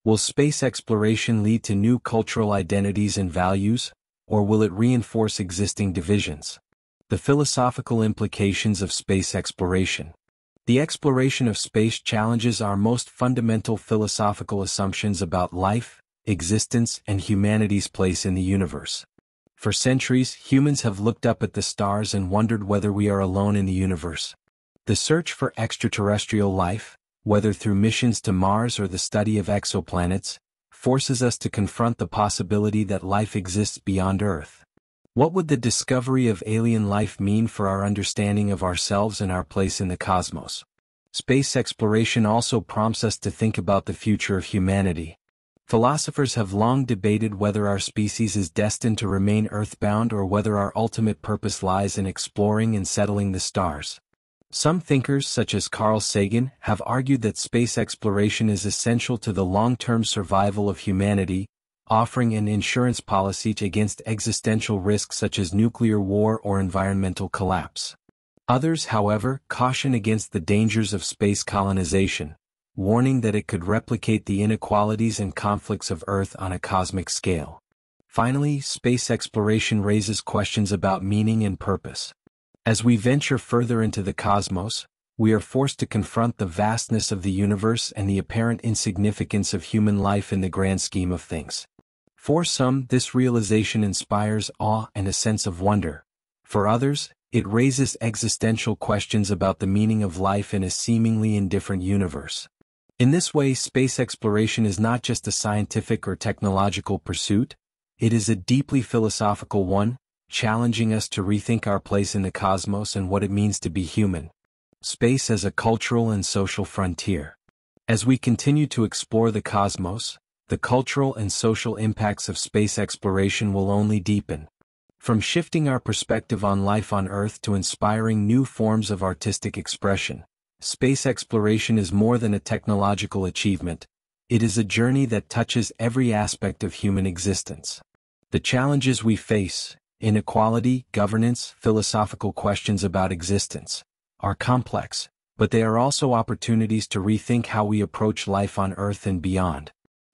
Will space exploration lead to new cultural identities and values, or will it reinforce existing divisions? The philosophical implications of space exploration. The exploration of space challenges our most fundamental philosophical assumptions about life, existence, and humanity's place in the universe. For centuries, humans have looked up at the stars and wondered whether we are alone in the universe. The search for extraterrestrial life, whether through missions to Mars or the study of exoplanets, forces us to confront the possibility that life exists beyond Earth. What would the discovery of alien life mean for our understanding of ourselves and our place in the cosmos? Space exploration also prompts us to think about the future of humanity. Philosophers have long debated whether our species is destined to remain earthbound or whether our ultimate purpose lies in exploring and settling the stars. Some thinkers, such as Carl Sagan, have argued that space exploration is essential to the long-term survival of humanity, offering an insurance policy against existential risks such as nuclear war or environmental collapse. Others, however, caution against the dangers of space colonization, warning that it could replicate the inequalities and conflicts of Earth on a cosmic scale. Finally, space exploration raises questions about meaning and purpose. As we venture further into the cosmos, we are forced to confront the vastness of the universe and the apparent insignificance of human life in the grand scheme of things. For some, this realization inspires awe and a sense of wonder. For others, it raises existential questions about the meaning of life in a seemingly indifferent universe. In this way, space exploration is not just a scientific or technological pursuit, it is a deeply philosophical one, challenging us to rethink our place in the cosmos and what it means to be human. Space as a cultural and social frontier. As we continue to explore the cosmos, the cultural and social impacts of space exploration will only deepen. From shifting our perspective on life on Earth to inspiring new forms of artistic expression, space exploration is more than a technological achievement. It is a journey that touches every aspect of human existence. The challenges we face, inequality, governance, philosophical questions about existence, are complex, but they are also opportunities to rethink how we approach life on Earth and beyond.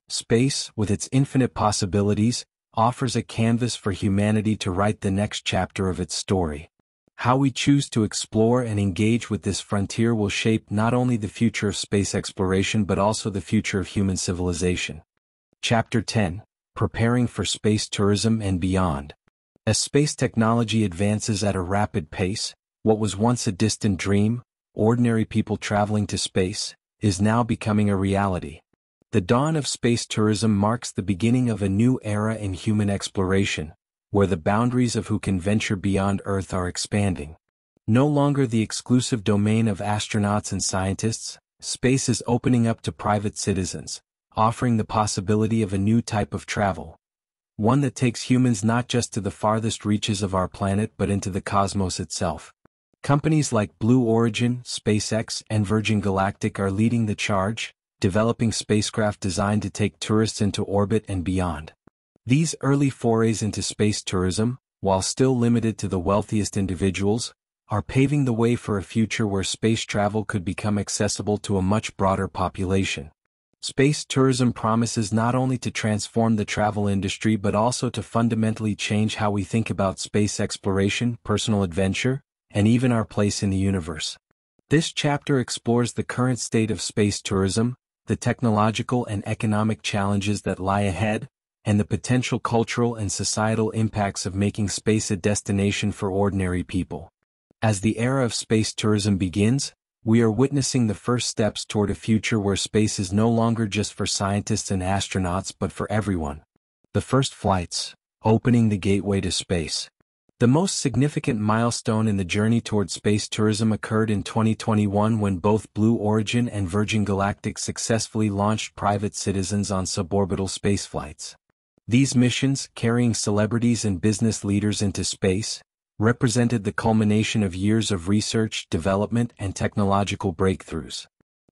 Space, with its infinite possibilities, offers a canvas for humanity to write the next chapter of its story. How we choose to explore and engage with this frontier will shape not only the future of space exploration but also the future of human civilization. Chapter 10: Preparing for Space Tourism and Beyond. As space technology advances at a rapid pace, what was once a distant dream, ordinary people traveling to space, is now becoming a reality. The dawn of space tourism marks the beginning of a new era in human exploration, where the boundaries of who can venture beyond Earth are expanding. No longer the exclusive domain of astronauts and scientists, space is opening up to private citizens, offering the possibility of a new type of travel. One that takes humans not just to the farthest reaches of our planet but into the cosmos itself. Companies like Blue Origin, SpaceX, and Virgin Galactic are leading the charge, developing spacecraft designed to take tourists into orbit and beyond. These early forays into space tourism, while still limited to the wealthiest individuals, are paving the way for a future where space travel could become accessible to a much broader population. Space tourism promises not only to transform the travel industry but also to fundamentally change how we think about space exploration, personal adventure, and even our place in the universe. This chapter explores the current state of space tourism, the technological and economic challenges that lie ahead, and the potential cultural and societal impacts of making space a destination for ordinary people. As the era of space tourism begins, we are witnessing the first steps toward a future where space is no longer just for scientists and astronauts but for everyone. The first flights, opening the gateway to space. The most significant milestone in the journey toward space tourism occurred in 2021 when both Blue Origin and Virgin Galactic successfully launched private citizens on suborbital spaceflights. These missions, carrying celebrities and business leaders into space, represented the culmination of years of research, development, and technological breakthroughs.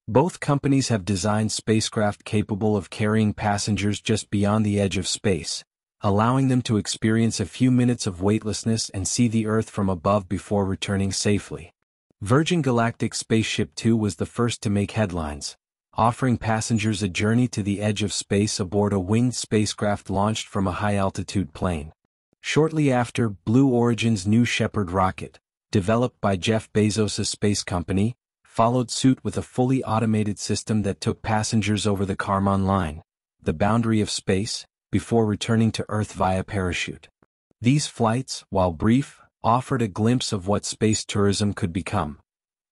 Both companies have designed spacecraft capable of carrying passengers just beyond the edge of space, allowing them to experience a few minutes of weightlessness and see the Earth from above before returning safely. Virgin Galactic Spaceship Two was the first to make headlines, offering passengers a journey to the edge of space aboard a winged spacecraft launched from a high-altitude plane. Shortly after, Blue Origin's New Shepard rocket, developed by Jeff Bezos' space company, followed suit with a fully automated system that took passengers over the Kármán line, the boundary of space, before returning to Earth via parachute. These flights, while brief, offered a glimpse of what space tourism could become.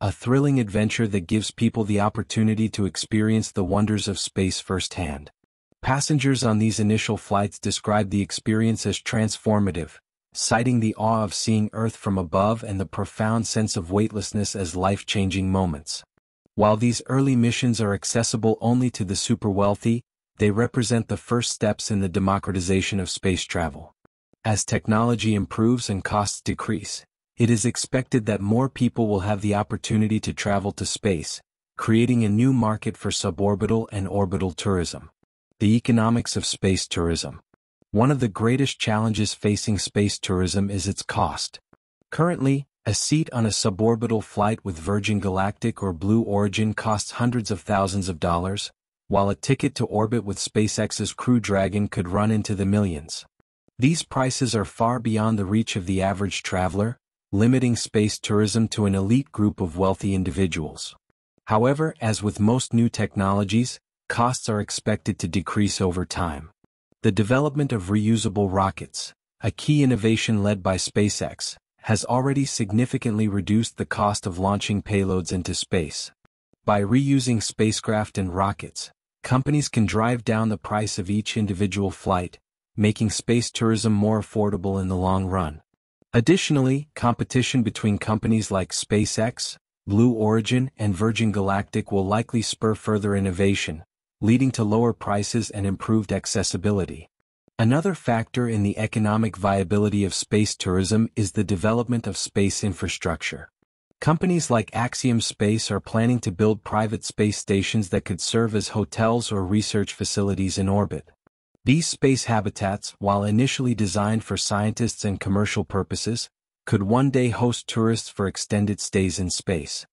A thrilling adventure that gives people the opportunity to experience the wonders of space firsthand. Passengers on these initial flights described the experience as transformative, citing the awe of seeing Earth from above and the profound sense of weightlessness as life-changing moments. While these early missions are accessible only to the super wealthy, they represent the first steps in the democratization of space travel. As technology improves and costs decrease, it is expected that more people will have the opportunity to travel to space, creating a new market for suborbital and orbital tourism. The economics of space tourism. One of the greatest challenges facing space tourism is its cost. Currently, a seat on a suborbital flight with Virgin Galactic or Blue Origin costs hundreds of thousands of dollars, while a ticket to orbit with SpaceX's Crew Dragon could run into the millions. These prices are far beyond the reach of the average traveler, limiting space tourism to an elite group of wealthy individuals. However, as with most new technologies, costs are expected to decrease over time. The development of reusable rockets, a key innovation led by SpaceX, has already significantly reduced the cost of launching payloads into space. By reusing spacecraft and rockets, companies can drive down the price of each individual flight, making space tourism more affordable in the long run. Additionally, competition between companies like SpaceX, Blue Origin, and Virgin Galactic will likely spur further innovation, leading to lower prices and improved accessibility. Another factor in the economic viability of space tourism is the development of space infrastructure. Companies like Axiom Space are planning to build private space stations that could serve as hotels or research facilities in orbit. These space habitats, while initially designed for scientists and commercial purposes, could one day host tourists for extended stays in space.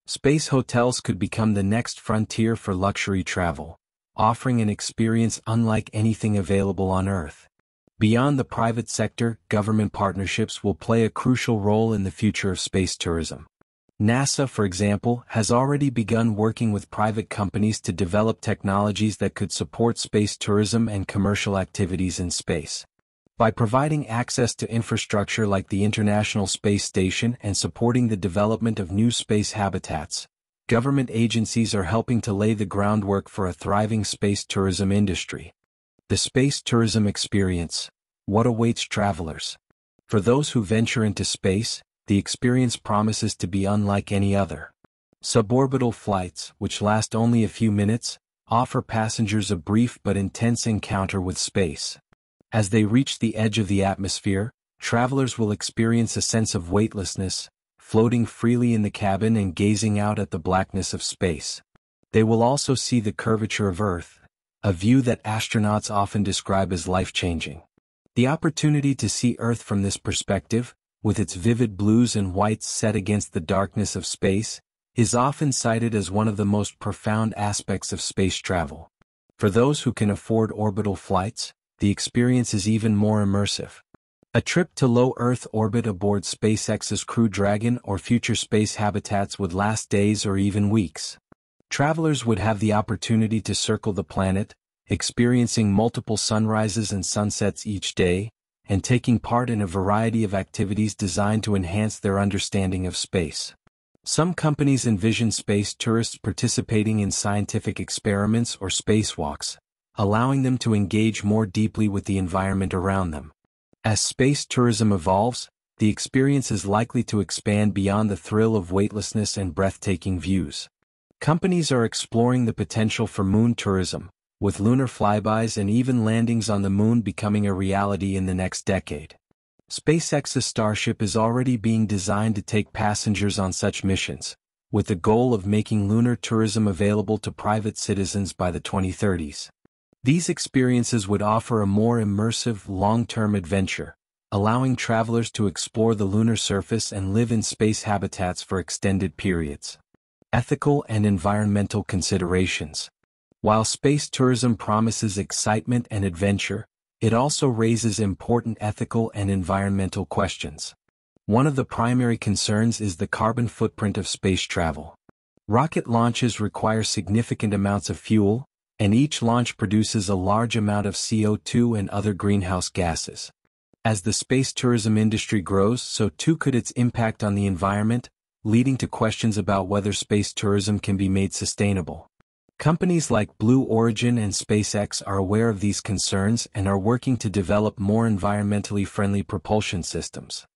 Space hotels could become the next frontier for luxury travel, offering an experience unlike anything available on Earth. Beyond the private sector, government partnerships will play a crucial role in the future of space tourism. NASA, for example, has already begun working with private companies to develop technologies that could support space tourism and commercial activities in space. By providing access to infrastructure like the International Space Station and supporting the development of new space habitats, government agencies are helping to lay the groundwork for a thriving space tourism industry. The space tourism experience. What awaits travelers? For those who venture into space, the experience promises to be unlike any other. Suborbital flights, which last only a few minutes, offer passengers a brief but intense encounter with space. As they reach the edge of the atmosphere, travelers will experience a sense of weightlessness, floating freely in the cabin and gazing out at the blackness of space. They will also see the curvature of Earth, a view that astronauts often describe as life-changing. The opportunity to see Earth from this perspective, with its vivid blues and whites set against the darkness of space, is often cited as one of the most profound aspects of space travel. For those who can afford orbital flights, the experience is even more immersive. A trip to low Earth orbit aboard SpaceX's Crew Dragon or future space habitats would last days or even weeks. Travelers would have the opportunity to circle the planet, experiencing multiple sunrises and sunsets each day, and taking part in a variety of activities designed to enhance their understanding of space. Some companies envision space tourists participating in scientific experiments or spacewalks, allowing them to engage more deeply with the environment around them. As space tourism evolves, the experience is likely to expand beyond the thrill of weightlessness and breathtaking views. Companies are exploring the potential for moon tourism, with lunar flybys and even landings on the moon becoming a reality in the next decade. SpaceX's Starship is already being designed to take passengers on such missions, with the goal of making lunar tourism available to private citizens by the 2030s. These experiences would offer a more immersive, long-term adventure, allowing travelers to explore the lunar surface and live in space habitats for extended periods. Ethical and environmental considerations. While space tourism promises excitement and adventure, it also raises important ethical and environmental questions. One of the primary concerns is the carbon footprint of space travel. Rocket launches require significant amounts of fuel, and each launch produces a large amount of CO2 and other greenhouse gases. As the space tourism industry grows, so too could its impact on the environment, leading to questions about whether space tourism can be made sustainable. Companies like Blue Origin and SpaceX are aware of these concerns and are working to develop more environmentally friendly propulsion systems.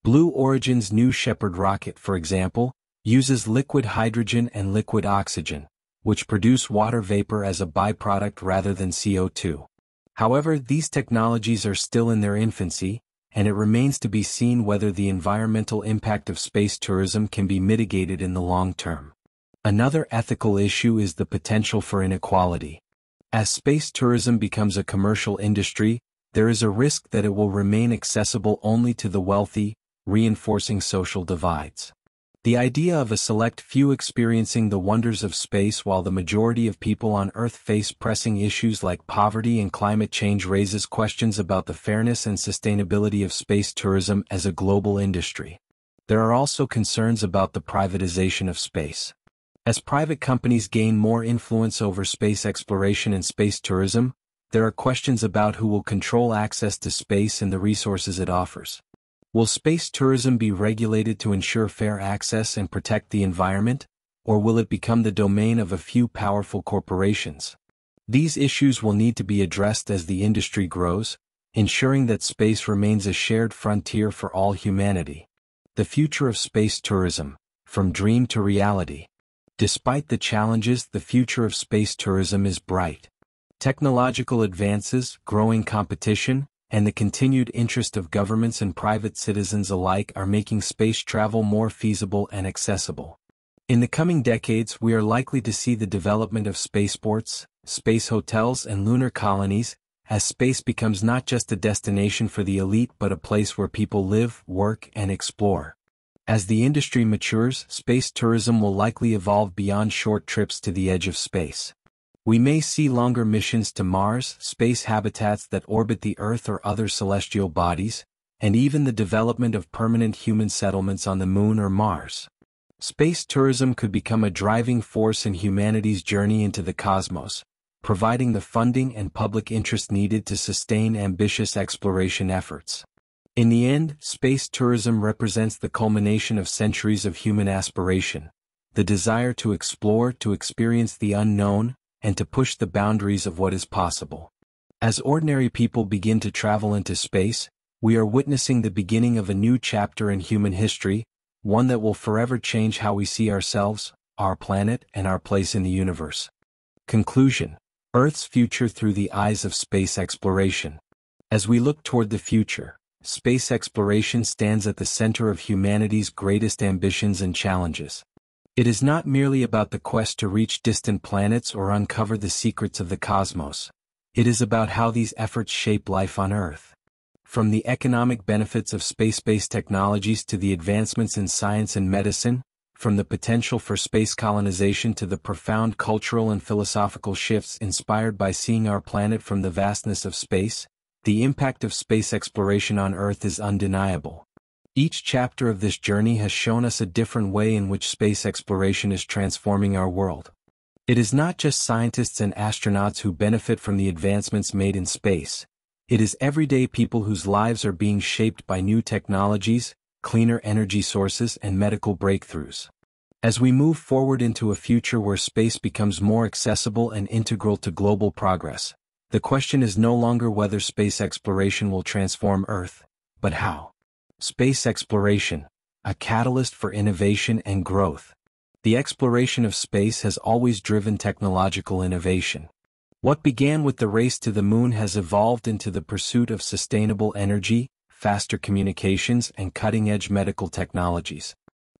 Blue Origin's New Shepard rocket, for example, uses liquid hydrogen and liquid oxygen, which produce water vapor as a byproduct rather than CO2. However, these technologies are still in their infancy, and it remains to be seen whether the environmental impact of space tourism can be mitigated in the long term. Another ethical issue is the potential for inequality. As space tourism becomes a commercial industry, there is a risk that it will remain accessible only to the wealthy, reinforcing social divides. The idea of a select few experiencing the wonders of space while the majority of people on Earth face pressing issues like poverty and climate change raises questions about the fairness and sustainability of space tourism as a global industry. There are also concerns about the privatization of space. As private companies gain more influence over space exploration and space tourism, there are questions about who will control access to space and the resources it offers. Will space tourism be regulated to ensure fair access and protect the environment, or will it become the domain of a few powerful corporations? These issues will need to be addressed as the industry grows, ensuring that space remains a shared frontier for all humanity. The future of space tourism, from dream to reality. Despite the challenges, the future of space tourism is bright. Technological advances, growing competition, and the continued interest of governments and private citizens alike are making space travel more feasible and accessible. In the coming decades, we are likely to see the development of spaceports, space hotels, and lunar colonies, as space becomes not just a destination for the elite but a place where people live, work, and explore. As the industry matures, space tourism will likely evolve beyond short trips to the edge of space. We may see longer missions to Mars, space habitats that orbit the Earth or other celestial bodies, and even the development of permanent human settlements on the Moon or Mars. Space tourism could become a driving force in humanity's journey into the cosmos, providing the funding and public interest needed to sustain ambitious exploration efforts. In the end, space tourism represents the culmination of centuries of human aspiration, the desire to explore, to experience the unknown, and to push the boundaries of what is possible. As ordinary people begin to travel into space, we are witnessing the beginning of a new chapter in human history, one that will forever change how we see ourselves, our planet, and our place in the universe. Conclusion: Earth's future through the eyes of space exploration. As we look toward the future, space exploration stands at the center of humanity's greatest ambitions and challenges. It is not merely about the quest to reach distant planets or uncover the secrets of the cosmos. It is about how these efforts shape life on Earth. From the economic benefits of space-based technologies to the advancements in science and medicine, from the potential for space colonization to the profound cultural and philosophical shifts inspired by seeing our planet from the vastness of space, the impact of space exploration on Earth is undeniable. Each chapter of this journey has shown us a different way in which space exploration is transforming our world. It is not just scientists and astronauts who benefit from the advancements made in space. It is everyday people whose lives are being shaped by new technologies, cleaner energy sources, and medical breakthroughs. As we move forward into a future where space becomes more accessible and integral to global progress, the question is no longer whether space exploration will transform Earth, but how. Space exploration, a catalyst for innovation and growth. The exploration of space has always driven technological innovation. What began with the race to the moon has evolved into the pursuit of sustainable energy, faster communications, and cutting-edge medical technologies.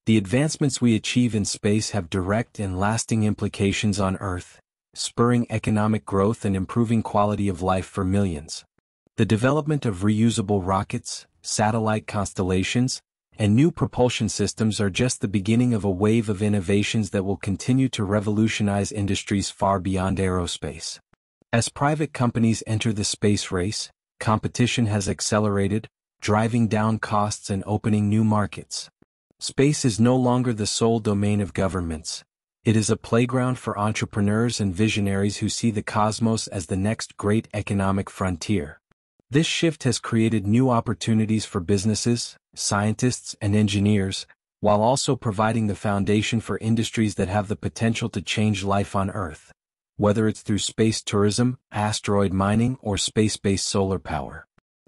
The advancements we achieve in space have direct and lasting implications on Earth, spurring economic growth and improving quality of life for millions. The development of reusable rockets, satellite constellations, and new propulsion systems are just the beginning of a wave of innovations that will continue to revolutionize industries far beyond aerospace. As private companies enter the space race, competition has accelerated, driving down costs and opening new markets. Space is no longer the sole domain of governments. It is a playground for entrepreneurs and visionaries who see the cosmos as the next great economic frontier. This shift has created new opportunities for businesses, scientists, and engineers, while also providing the foundation for industries that have the potential to change life on Earth, whether it's through space tourism, asteroid mining, or space-based solar power.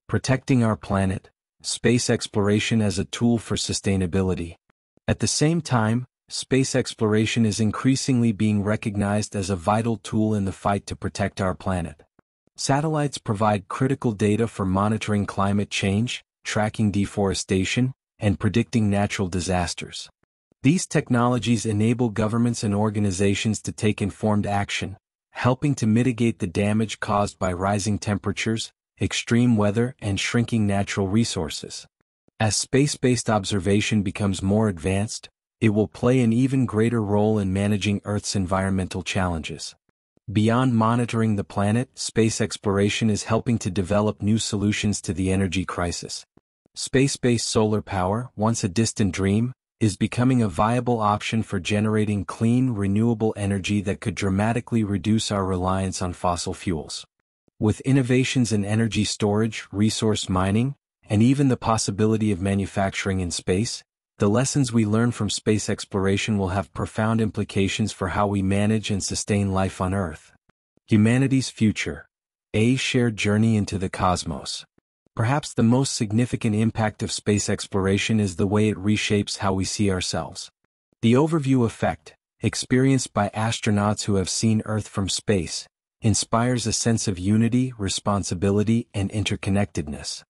Protecting our planet, space exploration as a tool for sustainability. At the same time, space exploration is increasingly being recognized as a vital tool in the fight to protect our planet. Satellites provide critical data for monitoring climate change, tracking deforestation, and predicting natural disasters. These technologies enable governments and organizations to take informed action, helping to mitigate the damage caused by rising temperatures, extreme weather, and shrinking natural resources. As space-based observation becomes more advanced, it will play an even greater role in managing Earth's environmental challenges. Beyond monitoring the planet, space exploration is helping to develop new solutions to the energy crisis. Space-based solar power, once a distant dream, is becoming a viable option for generating clean, renewable energy that could dramatically reduce our reliance on fossil fuels. With innovations in energy storage, resource mining, and even the possibility of manufacturing in space, the lessons we learn from space exploration will have profound implications for how we manage and sustain life on Earth. Humanity's future, a shared journey into the cosmos. Perhaps the most significant impact of space exploration is the way it reshapes how we see ourselves. The overview effect, experienced by astronauts who have seen Earth from space, inspires a sense of unity, responsibility, and interconnectedness.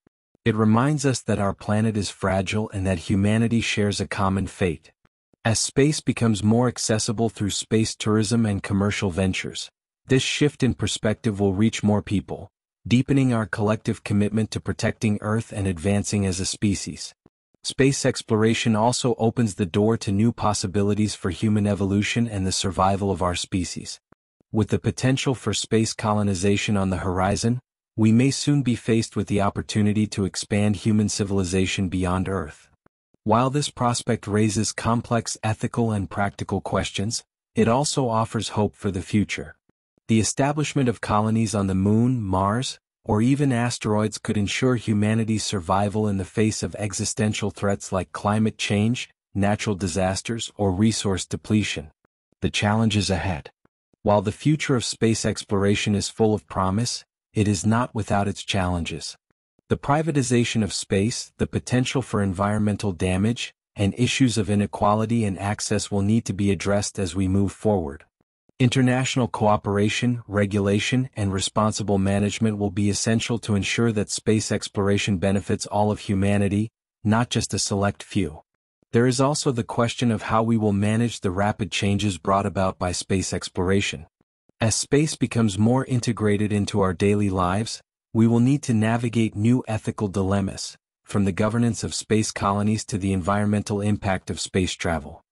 It reminds us that our planet is fragile and that humanity shares a common fate. As space becomes more accessible through space tourism and commercial ventures, this shift in perspective will reach more people, deepening our collective commitment to protecting Earth and advancing as a species. Space exploration also opens the door to new possibilities for human evolution and the survival of our species. With the potential for space colonization on the horizon, we may soon be faced with the opportunity to expand human civilization beyond Earth. While this prospect raises complex ethical and practical questions, it also offers hope for the future. The establishment of colonies on the Moon, Mars, or even asteroids could ensure humanity's survival in the face of existential threats like climate change, natural disasters, or resource depletion. The challenges ahead. While the future of space exploration is full of promise, it is not without its challenges. The privatization of space, the potential for environmental damage, and issues of inequality and access will need to be addressed as we move forward. International cooperation, regulation, and responsible management will be essential to ensure that space exploration benefits all of humanity, not just a select few. There is also the question of how we will manage the rapid changes brought about by space exploration. As space becomes more integrated into our daily lives, we will need to navigate new ethical dilemmas, from the governance of space colonies to the environmental impact of space travel.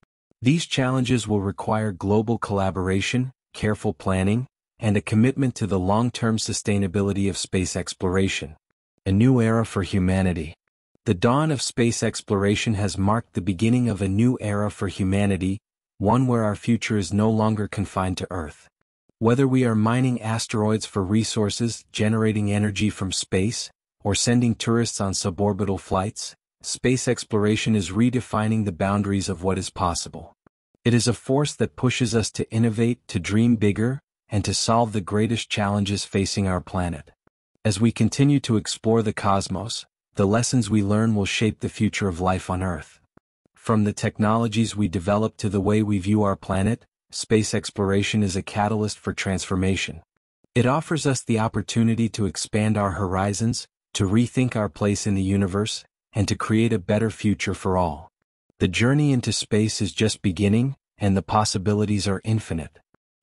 These challenges will require global collaboration, careful planning, and a commitment to the long-term sustainability of space exploration. A new era for humanity. The dawn of space exploration has marked the beginning of a new era for humanity, one where our future is no longer confined to Earth. Whether we are mining asteroids for resources, generating energy from space, or sending tourists on suborbital flights, space exploration is redefining the boundaries of what is possible. It is a force that pushes us to innovate, to dream bigger, and to solve the greatest challenges facing our planet. As we continue to explore the cosmos, the lessons we learn will shape the future of life on Earth. From the technologies we develop to the way we view our planet, space exploration is a catalyst for transformation. It offers us the opportunity to expand our horizons, to rethink our place in the universe, and to create a better future for all. The journey into space is just beginning, and the possibilities are infinite.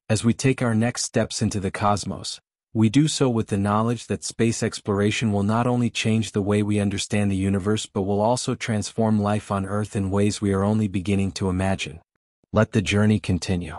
As we take our next steps into the cosmos, we do so with the knowledge that space exploration will not only change the way we understand the universe but will also transform life on Earth in ways we are only beginning to imagine. Let the journey continue.